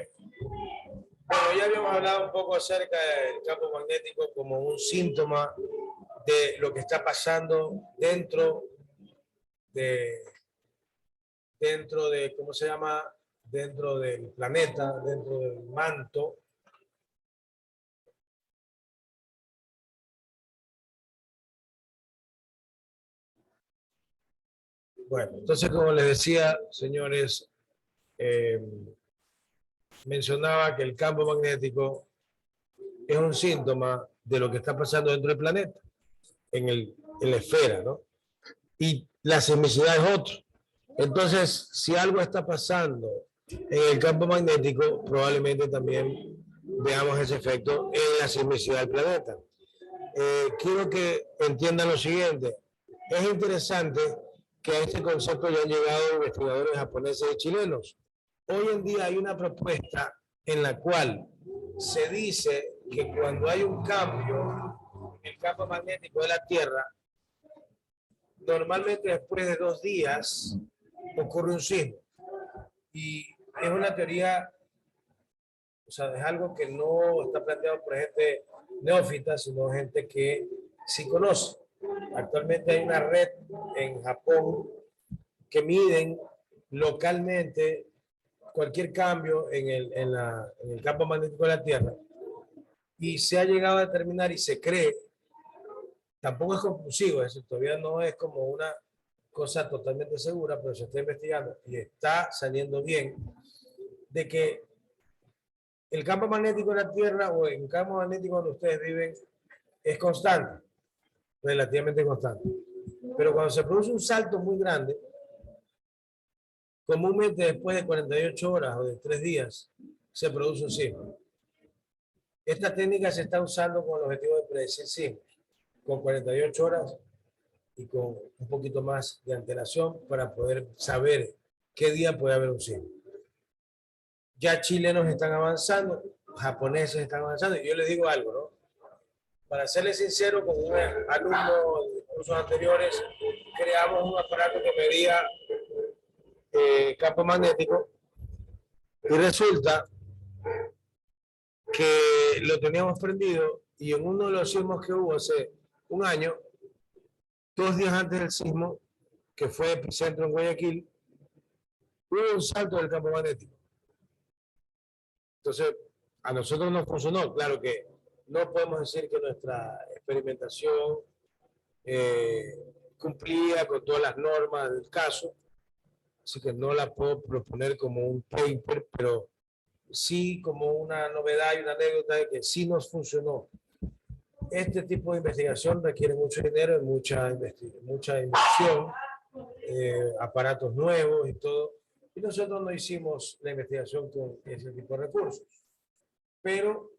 Bueno, ya habíamos hablado un poco acerca del campo magnético como un síntoma de lo que está pasando dentro de, ¿cómo se llama? Dentro del planeta, dentro del manto. Bueno, entonces, como les decía, señores, mencionaba que el campo magnético es un síntoma de lo que está pasando dentro del planeta, en la esfera, ¿no? Y la sismicidad es otro. Entonces, si algo está pasando en el campo magnético, probablemente también veamos ese efecto en la sismicidad del planeta. Quiero que entiendan lo siguiente. Es interesante que a este concepto ya han llegado investigadores japoneses y chilenos. Hoy en día hay una propuesta en la cual se dice que cuando hay un cambio en el campo magnético de la Tierra, normalmente después de 2 días ocurre un sismo. Y es una teoría, o sea, es algo que no está planteado por gente neófita, sino gente que sí conoce. Actualmente hay una red en Japón que miden localmente cualquier cambio en el campo magnético de la Tierra y se ha llegado a determinar y se cree, tampoco es conclusivo, es decir, todavía no es como una cosa totalmente segura, pero se está investigando y está saliendo bien, de que el campo magnético de la Tierra o el campo magnético donde ustedes viven es constante, relativamente constante. Pero cuando se produce un salto muy grande, comúnmente después de 48 horas o de 3 días, se produce un sismo. Esta técnica se está usando con el objetivo de predecir sismos, con 48 horas y con un poquito más de antelación para poder saber qué día puede haber un sismo. Ya chilenos están avanzando, japoneses están avanzando, y yo les digo algo, ¿no? Para serles sincero, con un alumno de cursos anteriores, creamos un aparato que medía campo magnético y resulta que lo teníamos prendido y en uno de los sismos que hubo hace un año, 2 días antes del sismo, que fue epicentro en Guayaquil, hubo un salto del campo magnético. Entonces, a nosotros nos funcionó. Claro que no podemos decir que nuestra experimentación cumplía con todas las normas del caso, así que no la puedo proponer como un paper, pero sí como una novedad y una anécdota de que sí nos funcionó. Este tipo de investigación requiere mucho dinero y mucha inversión, aparatos nuevos y todo. Y nosotros no hicimos la investigación con ese tipo de recursos. Pero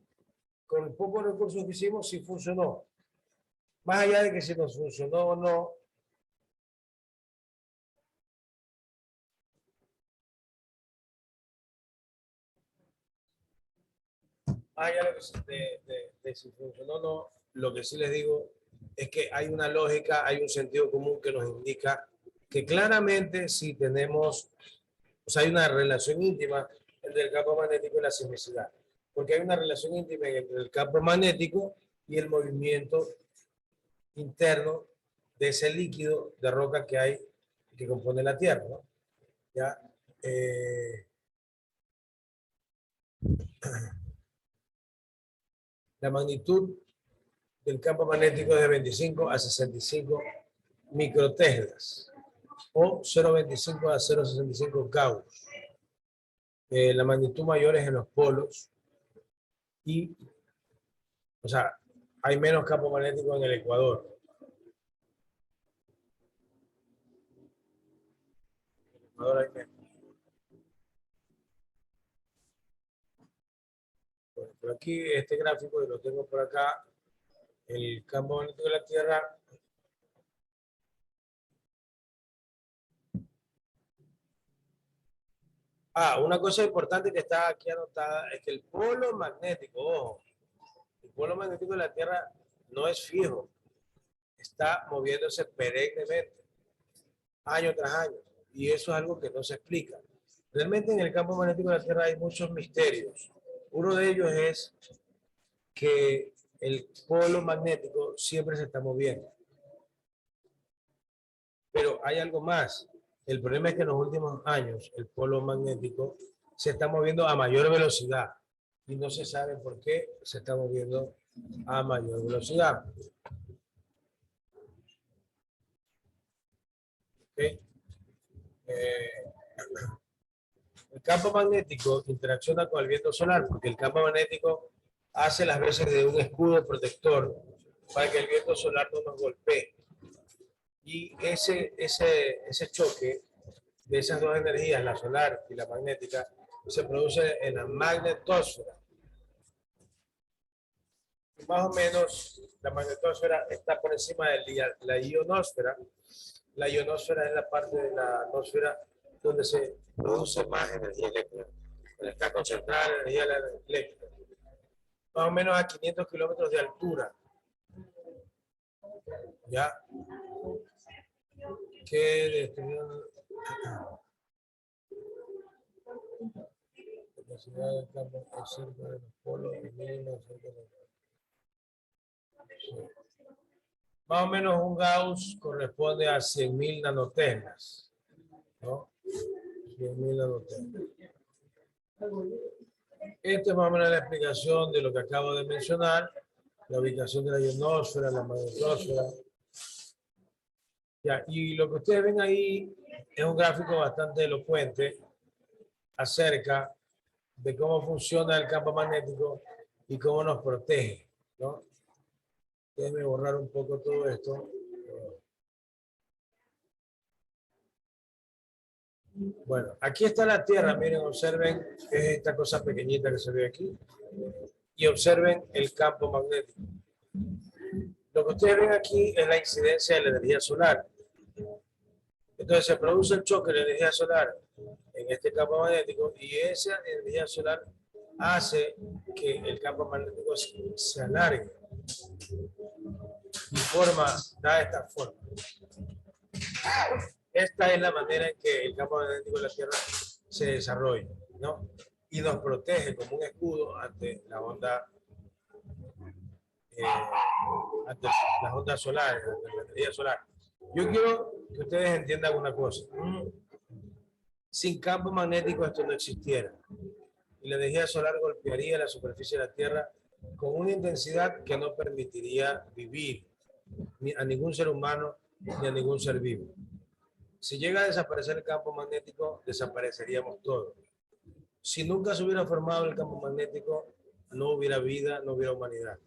con pocos recursos que hicimos sí funcionó. Más allá de que si nos funcionó o no, más allá de si funcionó o no, lo que sí les digo es que hay una lógica, hay un sentido común que nos indica que claramente si tenemos, o sea, hay una relación íntima entre el campo magnético y la sismicidad, porque hay una relación íntima entre el campo magnético y el movimiento interno de ese líquido de roca que hay, que compone la Tierra, ¿no? ¿Ya? La magnitud del campo magnético es de 25 a 65 microteslas o 0,25 a 0,65 Gauss. La magnitud mayor es en los polos y, o sea, hay menos campo magnético en el ecuador. En el ecuador hay menos. Bueno, por aquí, este gráfico, lo tengo por acá, el campo magnético de la Tierra. Una cosa importante que está aquí anotada es que el polo magnético, ojo, el polo magnético de la Tierra no es fijo, está moviéndose perennemente, año tras año, y eso es algo que no se explica. Realmente en el campo magnético de la Tierra hay muchos misterios. Uno de ellos es que el polo magnético siempre se está moviendo. Pero hay algo más. El problema es que en los últimos años el polo magnético se está moviendo a mayor velocidad y no se sabe por qué se está moviendo a mayor velocidad. ¿Okay? El campo magnético interacciona con el viento solar porque el campo magnético hace las veces de un escudo protector para que el viento solar no nos golpee. Y ese choque de esas dos energías, la solar y la magnética, se produce en la magnetosfera. Y más o menos la magnetosfera está por encima de la ionosfera. La ionosfera es la parte de la atmósfera donde se produce más energía eléctrica. Donde está concentrada la energía eléctrica. Más o menos a 500 kilómetros de altura. ¿Ya? Que destruyeron la capacidad del campo cerca de los polos y menos cerca de los... Sí. Más o menos un Gauss corresponde a 100.000 nanoteslas, ¿no? 100.000 nanoteslas. Esta es más o menos la explicación de lo que acabo de mencionar, la ubicación de la ionosfera, la magnetosfera. Ya, y lo que ustedes ven ahí es un gráfico bastante elocuente acerca de cómo funciona el campo magnético y cómo nos protege, ¿no? Déjenme borrar un poco todo esto. Bueno, aquí está la Tierra, miren, observen esta cosa pequeñita que se ve aquí y observen el campo magnético. Lo que ustedes ven aquí es la incidencia de la energía solar. Entonces se produce el choque de la energía solar en este campo magnético y esa energía solar hace que el campo magnético se alargue y da esta forma. Esta es la manera en que el campo magnético de la Tierra se desarrolla, ¿no? Y nos protege como un escudo ante la onda, ante las ondas solares, ante la energía solar. Yo quiero que ustedes entiendan una cosa. Sin campo magnético esto no existiera. Y la energía solar golpearía la superficie de la Tierra con una intensidad que no permitiría vivir ni a ningún ser humano ni a ningún ser vivo. Si llega a desaparecer el campo magnético, desapareceríamos todos. Si nunca se hubiera formado el campo magnético, no hubiera vida, no hubiera humanidad.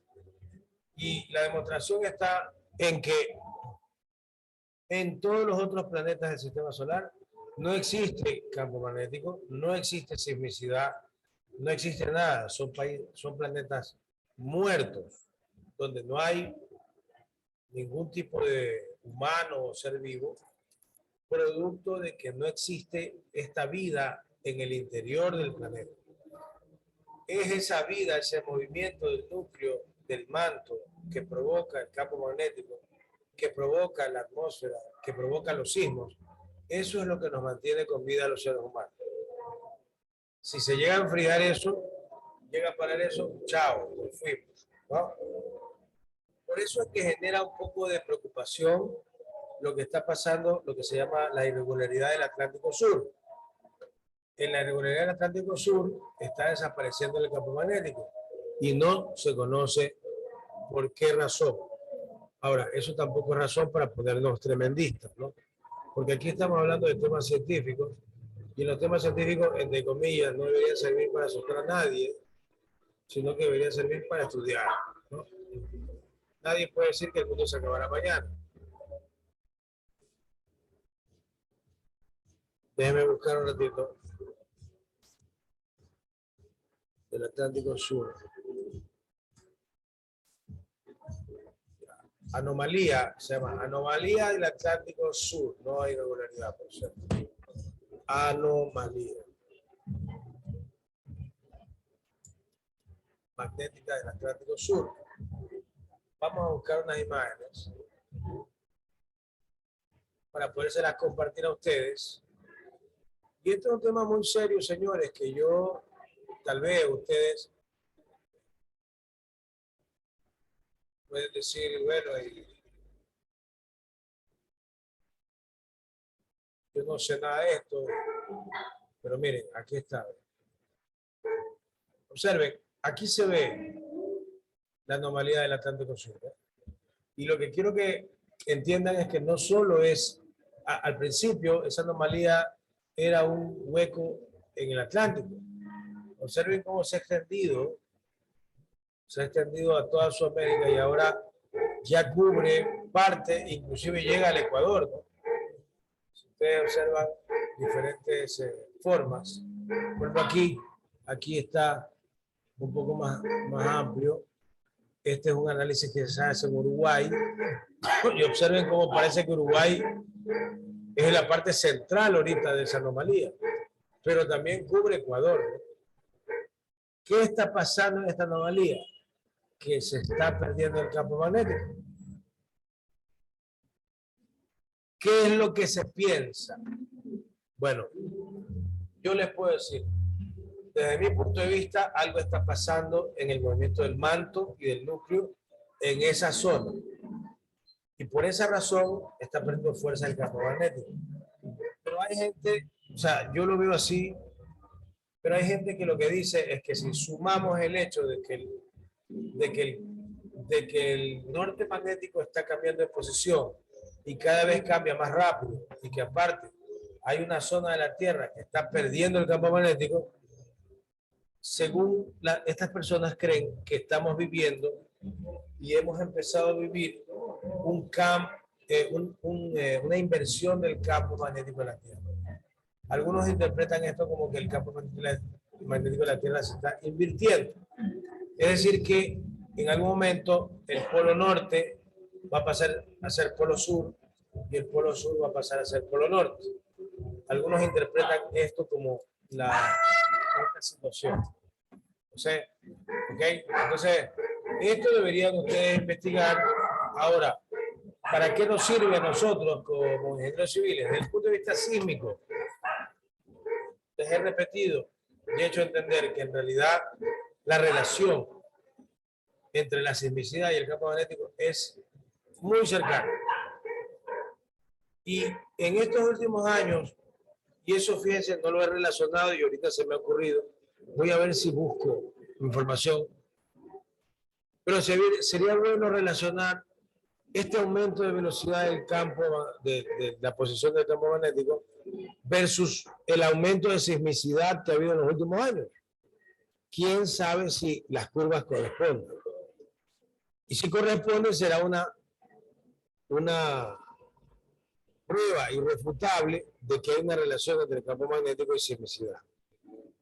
Y la demostración está en que en todos los otros planetas del sistema solar no existe campo magnético, no existe sismicidad, no existe nada. Son planetas muertos, donde no hay ningún tipo de humano o ser vivo, producto de que no existe esta vida en el interior del planeta. Es esa vida, ese movimiento del núcleo del manto que provoca el campo magnético, que provoca la atmósfera, que provoca los sismos. Eso es lo que nos mantiene con vida a los seres humanos. Si se llega a enfriar eso, llega a parar eso, chao, nos fuimos, ¿no? Por eso es que genera un poco de preocupación lo que está pasando, lo que se llama la irregularidad del Atlántico Sur. En la irregularidad del Atlántico Sur está desapareciendo el campo magnético y no se conoce por qué razón. Ahora, eso tampoco es razón para ponernos tremendistas, ¿no? Porque aquí estamos hablando de temas científicos y en los temas científicos, entre comillas, no deberían servir para asustar a nadie, sino que deberían servir para estudiar, ¿no? Nadie puede decir que el mundo se acabará mañana. Déjeme buscar un ratito. Del Atlántico Sur. Anomalía, se llama anomalía del Atlántico Sur. No hay irregularidad, por cierto. Anomalía magnética del Atlántico Sur. Vamos a buscar unas imágenes para podérselas compartir a ustedes. Y este es un tema muy serio, señores, que yo, tal vez ustedes pueden decir, bueno, yo no sé nada de esto, pero miren, aquí está. Observen, aquí se ve la anomalía del Atlántico Sur, ¿eh? Y lo que quiero que entiendan es que no solo es, al principio, esa anomalía era un hueco en el Atlántico. Observen cómo se ha extendido a toda Sudamérica y ahora ya cubre parte, inclusive llega al Ecuador, ¿no? Si ustedes observan diferentes formas. Por ejemplo, aquí está un poco más amplio. Este es un análisis que se hace en Uruguay. Y observen cómo parece que Uruguay es la parte central ahorita de esa anomalía, pero también cubre Ecuador, ¿no? ¿Qué está pasando en esta anomalía? Que se está perdiendo el campo magnético. ¿Qué es lo que se piensa? Bueno, yo les puedo decir, desde mi punto de vista, algo está pasando en el movimiento del manto y del núcleo en esa zona. Y por esa razón está perdiendo fuerza el campo magnético. Pero hay gente, o sea, yo lo veo así, pero hay gente que lo que dice es que si sumamos el hecho de que el norte magnético está cambiando de posición y cada vez cambia más rápido y que aparte hay una zona de la Tierra que está perdiendo el campo magnético, según estas personas creen que estamos viviendo y hemos empezado a vivir una inversión del campo magnético de la Tierra. Algunos interpretan esto como que el campo magnético de la Tierra se está invirtiendo. Es decir, que en algún momento el polo norte va a pasar a ser polo sur y el polo sur va a pasar a ser polo norte. Algunos interpretan esto como esta situación. O sea, ¿okay? Entonces, esto deberían ustedes investigar. Ahora, ¿para qué nos sirve a nosotros como ingenieros civiles? Desde el punto de vista sísmico, les he repetido y he hecho entender que en realidad la relación entre la sismicidad y el campo magnético es muy cercana. Y en estos últimos años, y eso fíjense, no lo he relacionado y ahorita se me ha ocurrido, voy a ver si busco información, pero sería bueno relacionar este aumento de velocidad del campo, de la posición del campo magnético, versus el aumento de sismicidad que ha habido en los últimos años. ¿Quién sabe si las curvas corresponden? Y si corresponde, será una prueba irrefutable de que hay una relación entre el campo magnético y sismicidad.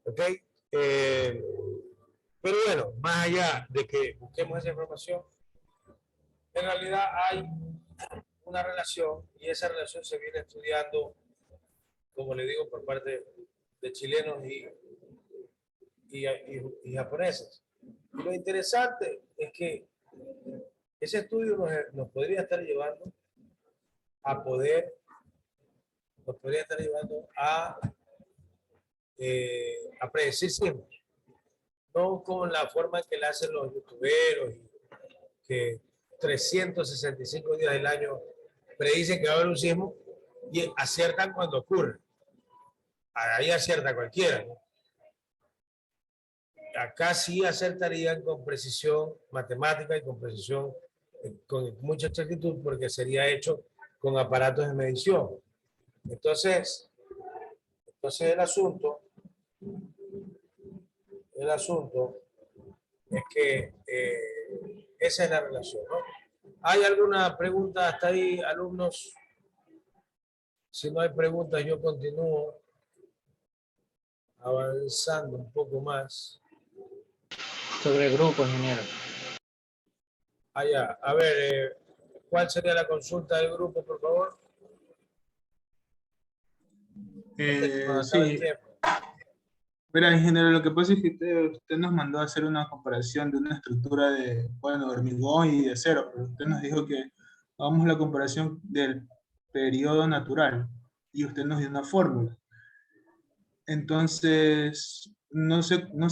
¿Ok? Pero bueno, más allá de que busquemos esa información, en realidad hay una relación y esa relación se viene estudiando, como le digo, por parte de chilenos y japoneses. Y lo interesante es que ese estudio nos podría estar llevando a predecir sismos, no con la forma en que la hacen los youtuberos, que 365 días del año predicen que va a haber un sismo y aciertan cuando ocurre. Ahí acierta cualquiera, ¿no? Acá sí acertarían con precisión matemática y con precisión con mucha exactitud porque sería hecho con aparatos de medición. Entonces el asunto es que esa es la relación, ¿no? ¿Hay alguna pregunta hasta ahí, alumnos? Si no hay preguntas, yo continúo avanzando un poco más. Sobre el grupo, ingeniero. Allá, a ver, ¿cuál sería la consulta del grupo, por favor? Antes que nos acabe el Sí, tiempo. verá, ingeniero, lo que pasa es que usted nos mandó a hacer una comparación de una estructura de, bueno, de hormigón y de acero, pero usted nos dijo que hagamos la comparación del periodo natural y usted nos dio una fórmula. Entonces, no sé, no